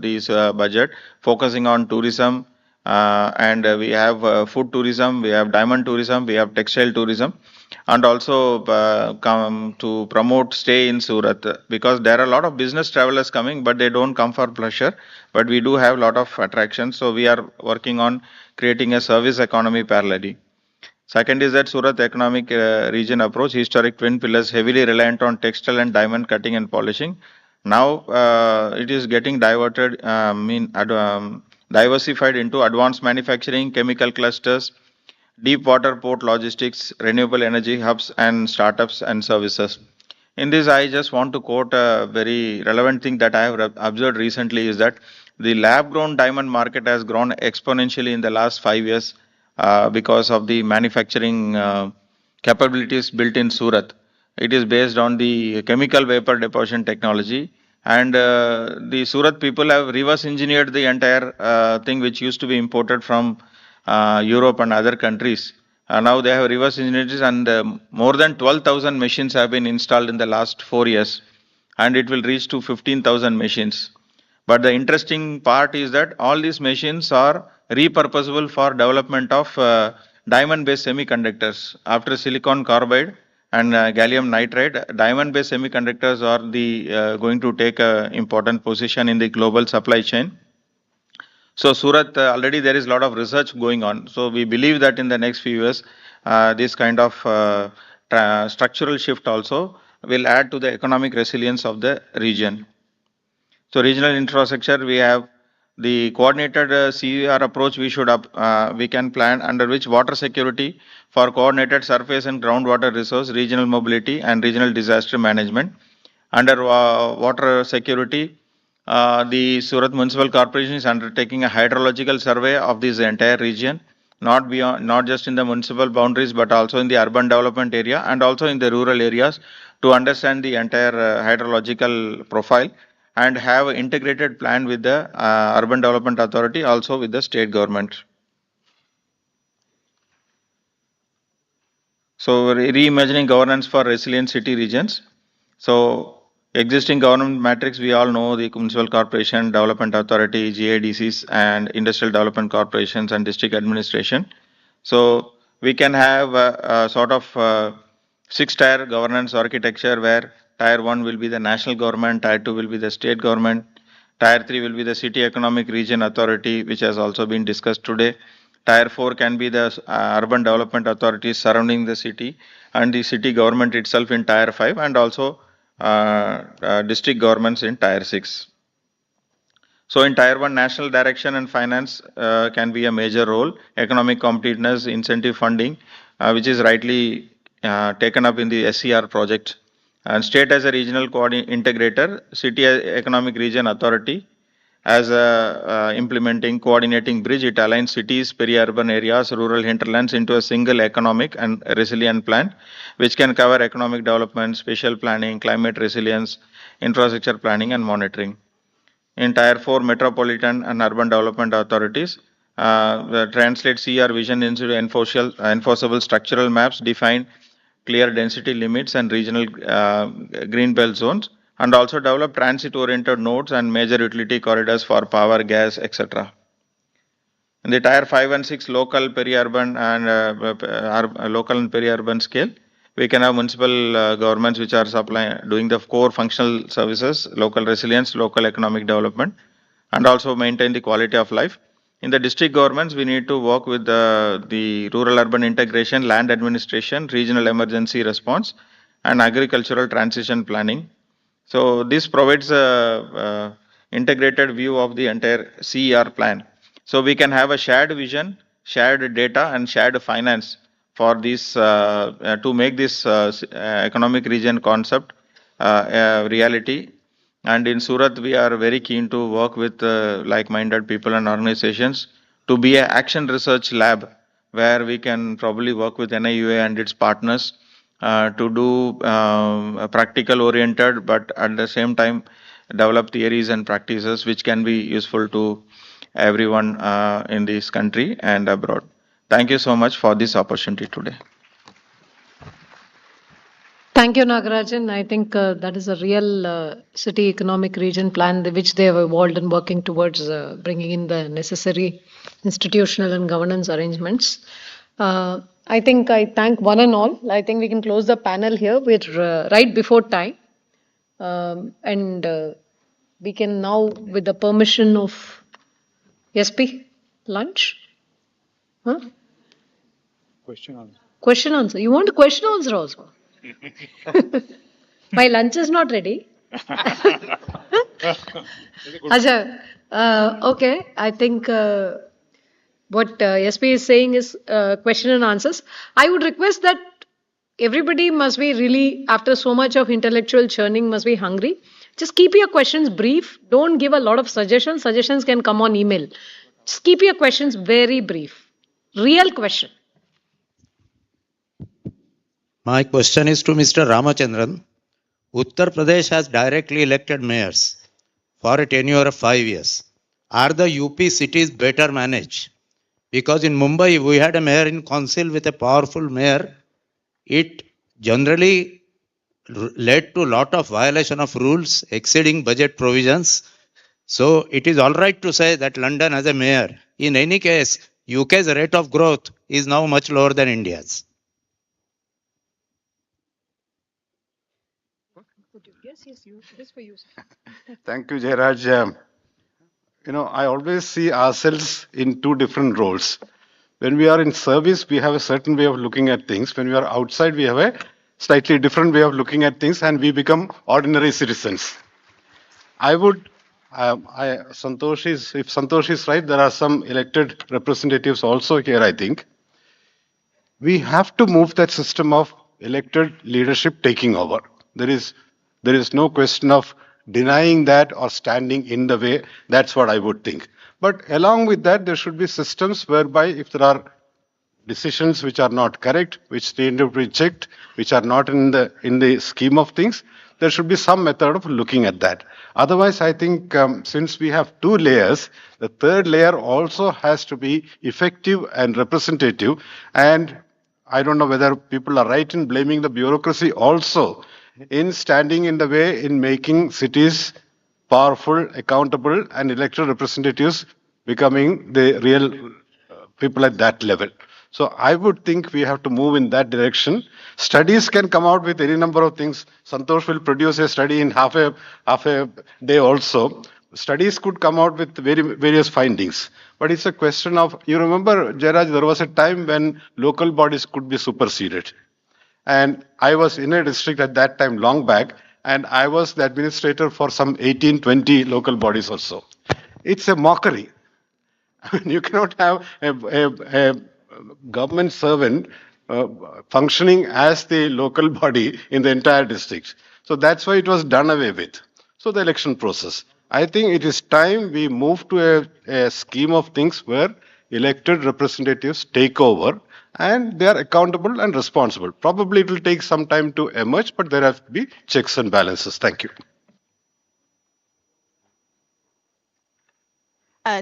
this budget, focusing on tourism. And we have food tourism, we have diamond tourism, we have textile tourism, and also come to promote stay in Surat, because there are a lot of business travelers coming, but they don't come for pleasure. But we do have a lot of attractions, so we are working on creating a service economy parallelly. Second is that Surat economic region approach, historic twin pillars heavily reliant on textile and diamond cutting and polishing. Now it is getting diversified into advanced manufacturing, chemical clusters, deep water port logistics, renewable energy hubs, and startups and services. In this, I just want to quote a very relevant thing that I have observed recently is that the lab grown diamond market has grown exponentially in the last 5 years because of the manufacturing capabilities built in Surat. It is based on the chemical vapor deposition technology. And the Surat people have reverse engineered the entire thing which used to be imported from Europe and other countries. Now they have reverse engineered it, and more than 12,000 machines have been installed in the last 4 years, and it will reach to 15,000 machines. But the interesting part is that all these machines are repurposable for development of diamond-based semiconductors. After silicon carbide and gallium nitride, diamond-based semiconductors are the going to take a important position in the global supply chain. So Surat, already there is a lot of research going on. So we believe that in the next few years, this kind of structural shift also will add to the economic resilience of the region. So regional infrastructure, we have the coordinated CER approach we can plan, under which water security for coordinated surface and groundwater resource, regional mobility and regional disaster management. Under water security, the Surat Municipal Corporation is undertaking a hydrological survey of this entire region, not just in the municipal boundaries, but also in the urban development area and also in the rural areas, to understand the entire hydrological profile and have an integrated plan with the urban development authority, also with the state government. So reimagining governance for resilient city regions. So existing government matrix, we all know the municipal corporation, development authority, GIDCs, and industrial development corporations and district administration. So we can have a sort of 6-tier governance architecture where tier 1 will be the national government, tier 2 will be the state government, tier 3 will be the city economic region authority, which has also been discussed today. Tier 4 can be the urban development authorities surrounding the city, and the city government itself in tier 5, and also district governments in tier 6. So in tier 1, national direction and finance can be a major role. Economic competitiveness, incentive funding, which is rightly taken up in the SCR project. And state as a regional integrator, city economic region authority as a implementing, coordinating bridge. It aligns cities, peri-urban areas, rural hinterlands into a single economic and resilient plan, which can cover economic development, spatial planning, climate resilience, infrastructure planning, and monitoring. In tier 4, metropolitan and urban development authorities translate CR vision into enforceable structural maps, define clear density limits and regional green belt zones, and also develop transit oriented nodes and major utility corridors for power, gas, etc. In the tier 5 and 6, local, peri-urban and local and peri-urban scale, we can have municipal governments which are doing the core functional services, local resilience, local economic development, and also maintain the quality of life. In the district governments, we need to work with the rural-urban integration, land administration, regional emergency response, and agricultural transition planning. So this provides a integrated view of the entire CER plan. So we can have a shared vision, shared data, and shared finance for this to make this economic region concept a reality. And in Surat, we are very keen to work with like-minded people and organizations to be an action research lab where we can probably work with NIUA and its partners to do practical oriented, but at the same time develop theories and practices which can be useful to everyone in this country and abroad. Thank you so much for this opportunity today. Thank you, Nagarajan. I think that is a real city economic region plan which they have evolved and working towards bringing in the necessary institutional and governance arrangements. I think I thank one and all. I think we can close the panel here. We're right before time. And we can now, with the permission of SP, lunch? Huh? Question answer. You want a question answer also? My lunch is not ready. Acha, okay. I think what SP is saying is question and answers. I would request that everybody must be really, after so much of intellectual churning, must be hungry. Just keep your questions brief. Don't give a lot of suggestions. Suggestions can come on email. Just keep your questions very brief. Real question. My question is to Mr. Ramachandran. Uttar Pradesh has directly elected mayors for a tenure of 5 years. Are the UP cities better managed? Because in Mumbai, we had a mayor in council with a powerful mayor. It generally led to a lot of violation of rules, exceeding budget provisions. So it is all right to say that London has a mayor. In any case, UK's rate of growth is now much lower than India's. Thank you, Jairaj. I always see ourselves in two different roles. When we are in service, we have a certain way of looking at things. When we are outside, we have a slightly different way of looking at things, and we become ordinary citizens. I would, if Santosh is right, there are some elected representatives also here, I think. We have to move that system of elected leadership taking over. There is no question of denying that or standing in the way. That's what I would think. But along with that, there should be systems whereby if there are decisions which are not correct, which need to be checked, which are not in the scheme of things, there should be some method of looking at that. Otherwise, I think since we have two layers, the third layer also has to be effective and representative. And I don't know whether people are right in blaming the bureaucracy also in standing in the way in making cities powerful, accountable, and elected representatives becoming the real people at that level. So I would think we have to move in that direction. Studies can come out with any number of things. Santosh will produce a study in half a day also. Studies could come out with various findings. But it's a question of, you remember, Jairaj, there was a time when local bodies could be superseded. And I was in a district at that time, long back, and I was the administrator for some 18, 20 local bodies or so. It's a mockery. I mean, you cannot have a government servant functioning as the local body in the entire district. So that's why it was done away with. So the election process. I think it is time we move to a scheme of things where elected representatives take over and they are accountable and responsible. Probably it will take some time to emerge, but there have to be checks and balances. Thank you.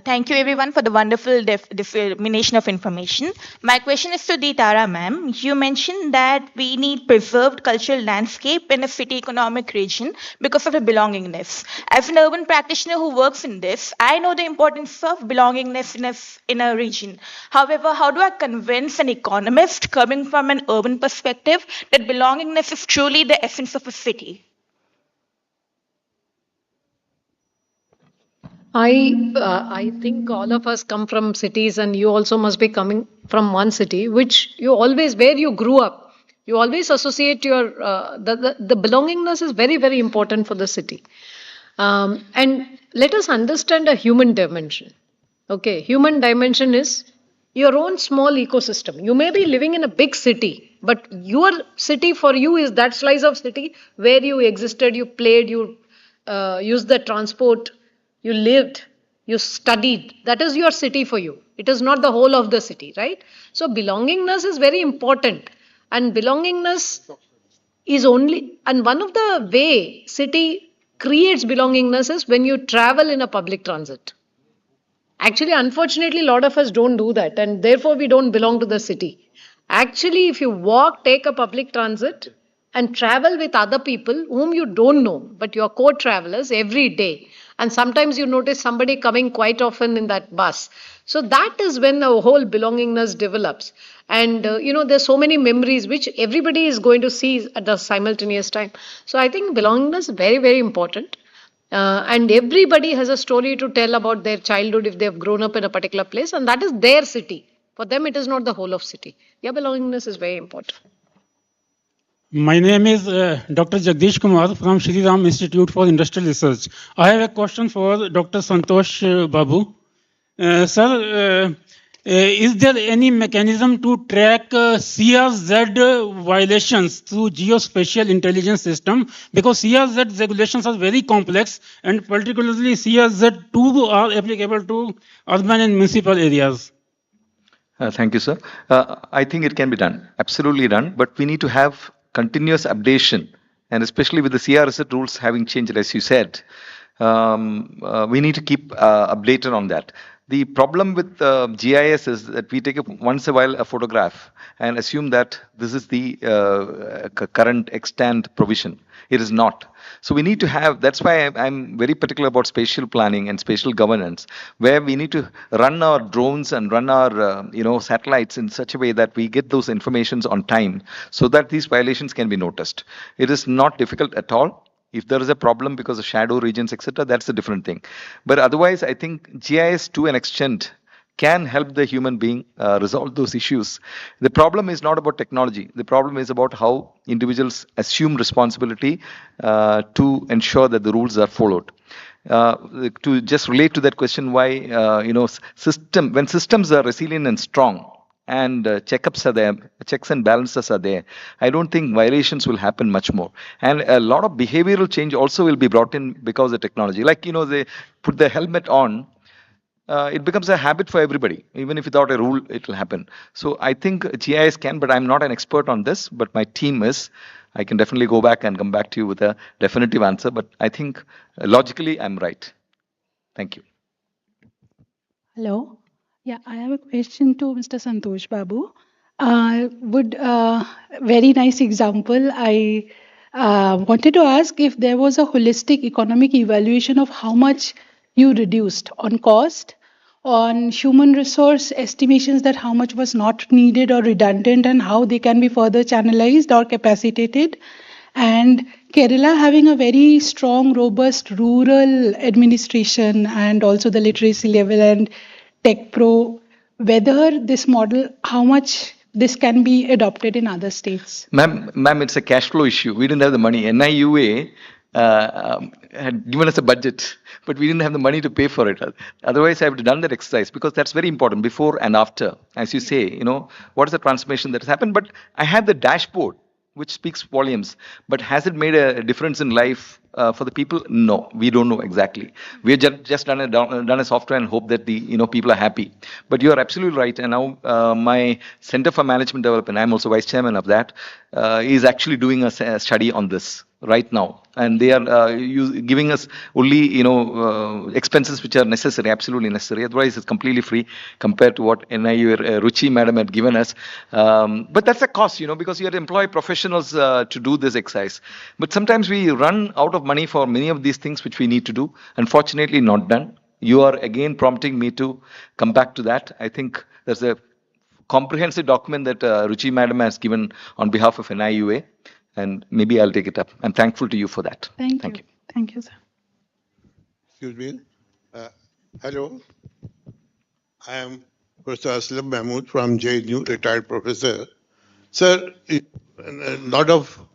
Thank you everyone for the wonderful dissemination of information. My question is to Tara ma'am. You mentioned that we need preserved cultural landscape in a city economic region because of the belongingness. As an urban practitioner who works in this, I know the importance of belongingness in a region. However, how do I convince an economist coming from an urban perspective that belongingness is truly the essence of a city? I think all of us come from cities, and you also must be coming from one city, which you always where you grew up. You always associate your the belongingness is very very important for the city, and let us understand a human dimension. Okay, human dimension is your own small ecosystem. You may be living in a big city, but your city for you is that slice of city where you existed, you played, you used the transport, you lived, you studied. That is your city for you. It is not the whole of the city, right? So belongingness is very important, and belongingness is only, and one of the way city creates belongingness is when you travel in a public transit. Actually, unfortunately, a lot of us don't do that, and therefore we don't belong to the city. Actually, if you walk, take a public transit, and travel with other people whom you don't know, but you're co travelers every day, and sometimes you notice somebody coming quite often in that bus. So that is when the whole belongingness develops. And there's so many memories which everybody is going to see at the simultaneous time. So I think belongingness is very, very important. And everybody has a story to tell about their childhood if they've grown up in a particular place, and that is their city. For them, it is not the whole of city. Yeah, belongingness is very important. My name is Dr. Jagdish Kumar from Shri Ram Institute for Industrial Research. I have a question for Dr. Santosh Babu. Sir, is there any mechanism to track CRZ violations through geospatial intelligence system? Because CRZ regulations are very complex, and particularly CRZ2 are applicable to urban and municipal areas. Thank you, sir. I think it can be done, absolutely done, but we need to have continuous updation, and especially with the CRZ rules having changed, as you said, we need to keep updated on that. The problem with GIS is that we take once a while a photograph and assume that this is the current extant provision. It is not. So we need to have, that's why I'm very particular about spatial planning and spatial governance, where we need to run our drones and run our satellites in such a way that we get those informations on time so that these violations can be noticed. It is not difficult at all. If there is a problem because of shadow regions, etc., that's a different thing. But otherwise, I think GIS to an extent can help the human being resolve those issues. The problem is not about technology. The problem is about how individuals assume responsibility to ensure that the rules are followed. To just relate to that question, why when systems are resilient and strong, and checkups are there, checks and balances are there, I don't think violations will happen much more. And a lot of behavioral change also will be brought in because of technology. Like, they put the helmet on, it becomes a habit for everybody. Even if without a rule, it will happen. So I think GIS can, but I'm not an expert on this, but my team is. I can definitely go back and come back to you with a definitive answer, but I think logically I'm right. Thank you. Hello. Yeah, I have a question to Mr. Santosh Babu. Very nice example. I wanted to ask if there was a holistic economic evaluation of how much you reduced on cost, on human resource estimations that how much was not needed or redundant and how they can be further channelized or capacitated. And Kerala having a very strong, robust rural administration and also the literacy level and tech pro, whether this model, how much this can be adopted in other states. Ma'am, it's a cash flow issue. We didn't have the money. NIUA had given us a budget, but we didn't have the money to pay for it. Otherwise, I would have done that exercise because that's very important, before and after. As you say, what is the transformation that has happened? But I had the dashboard, which speaks volumes. But has it made a difference in life for the people? No, we don't know exactly. We have just done a software and hope that the people are happy. But you are absolutely right. And now my Center for Management Development, I'm also vice chairman of that, is actually doing a study on this right now, and they are giving us only expenses which are necessary, absolutely necessary. Otherwise, it's completely free compared to what NIU Ruchi madam had given us. But that's a cost, because you have to employ professionals to do this exercise. But sometimes we run out of money for many of these things which we need to do. Unfortunately, not done. You are again prompting me to come back to that. I think there's a comprehensive document that Ruchi madam has given on behalf of NIUA. And maybe I'll take it up. I'm thankful to you for that. Thank you. Thank you, sir. Excuse me. Hello. I am Professor Aslam Mahmood from JNU, retired professor. Sir, a lot of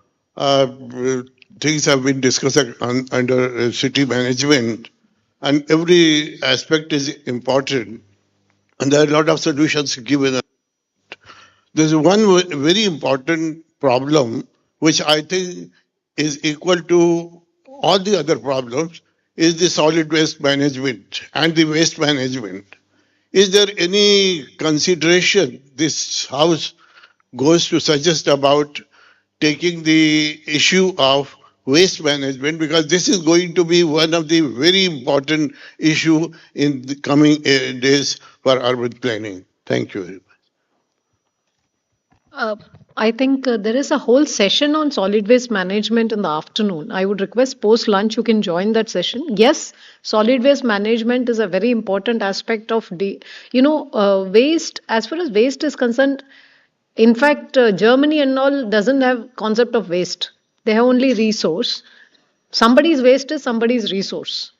things have been discussed under city management, and every aspect is important. And there are a lot of solutions given. There's one very important problem which I think is equal to all the other problems, is the solid waste management and the waste management. Is there any consideration this House goes to suggest about taking the issue of waste management, because this is going to be one of the very important issue in the coming days for urban planning. Thank you very much. I think there is a whole session on solid waste management in the afternoon. I would request post lunch you can join that session. Yes, solid waste management is a very important aspect of waste. As far as waste is concerned, in fact, Germany and all doesn't have concept of waste. They have only resource. Somebody's waste is somebody's resource.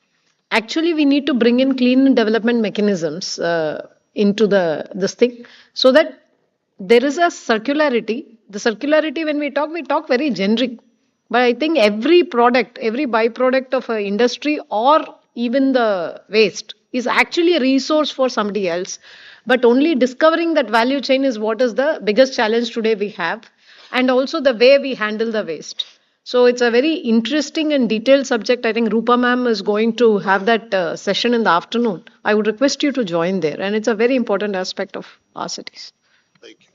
Actually, we need to bring in clean development mechanisms into this thing, so that there is a circularity. The circularity, when we talk very generic. But I think every product, every byproduct of an industry or even the waste is actually a resource for somebody else. But only discovering that value chain is what is the biggest challenge today we have, and also the way we handle the waste. So it's a very interesting and detailed subject. I think Rupa ma'am is going to have that session in the afternoon. I would request you to join there, and it's a very important aspect of our cities. Thank you.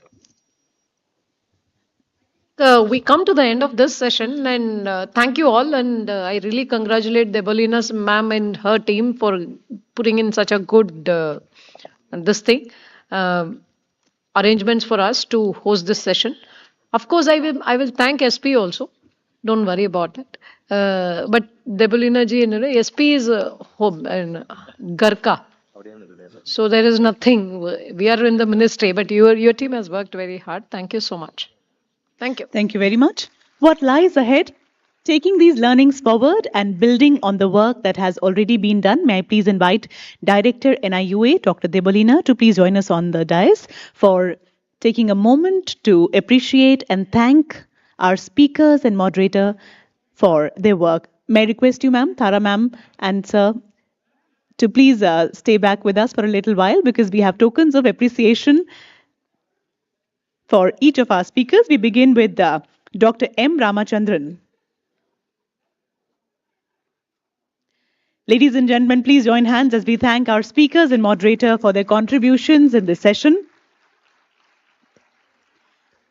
We come to the end of this session, and thank you all, and I really congratulate Debolina ma'am and her team for putting in such a good this thing arrangements for us to host this session. Of course, I will thank SP also. Don't worry about it. But Debolina ji and SP is home and Garka. So there is nothing. We are in the ministry, but your team has worked very hard. Thank you so much. Thank you. Thank you very much. What lies ahead? Taking these learnings forward and building on the work that has already been done, may I please invite Director NIUA, Dr. Debolina, to please join us on the dais for taking a moment to appreciate and thank our speakers and moderator for their work. May I request you, ma'am, Tara ma'am, and sir, to please stay back with us for a little while, because we have tokens of appreciation for each of our speakers. We begin with Dr. M. Ramachandran. Ladies and gentlemen, please join hands as we thank our speakers and moderator for their contributions in this session.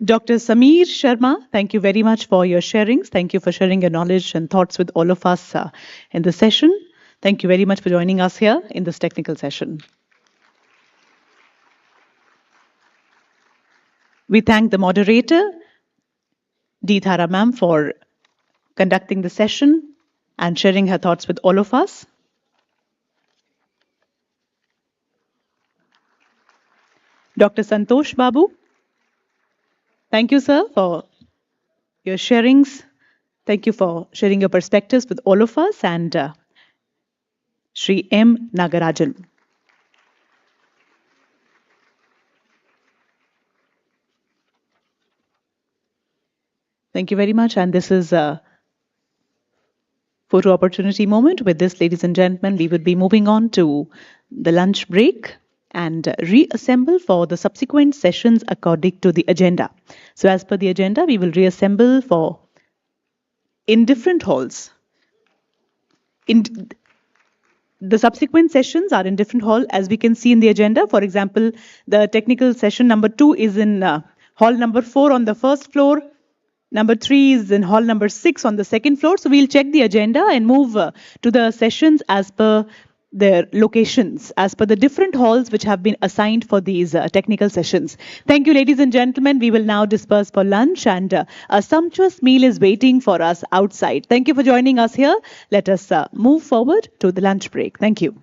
Dr. Sameer Sharma, thank you very much for your sharings. Thank you for sharing your knowledge and thoughts with all of us in the session. Thank you very much for joining us here in this technical session. We thank the moderator, D. Thara ma'am, for conducting the session and sharing her thoughts with all of us. Dr. Santosh Babu, thank you, sir, for your sharings. Thank you for sharing your perspectives with all of us. And Shri M. Nagarajan. Thank you very much. And this is a photo opportunity moment. With this, ladies and gentlemen, we would be moving on to the lunch break and reassemble for the subsequent sessions according to the agenda. So as per the agenda, we will reassemble in different halls. The subsequent sessions are in different hall, as we can see in the agenda. For example, the technical session number 2 is in hall number 4 on the first floor. Number 3 is in hall number 6 on the second floor. So we'll check the agenda and move to the sessions as per their locations, as per the different halls which have been assigned for these technical sessions. Thank you, ladies and gentlemen. We will now disperse for lunch, and a sumptuous meal is waiting for us outside. Thank you for joining us here. Let us move forward to the lunch break. Thank you.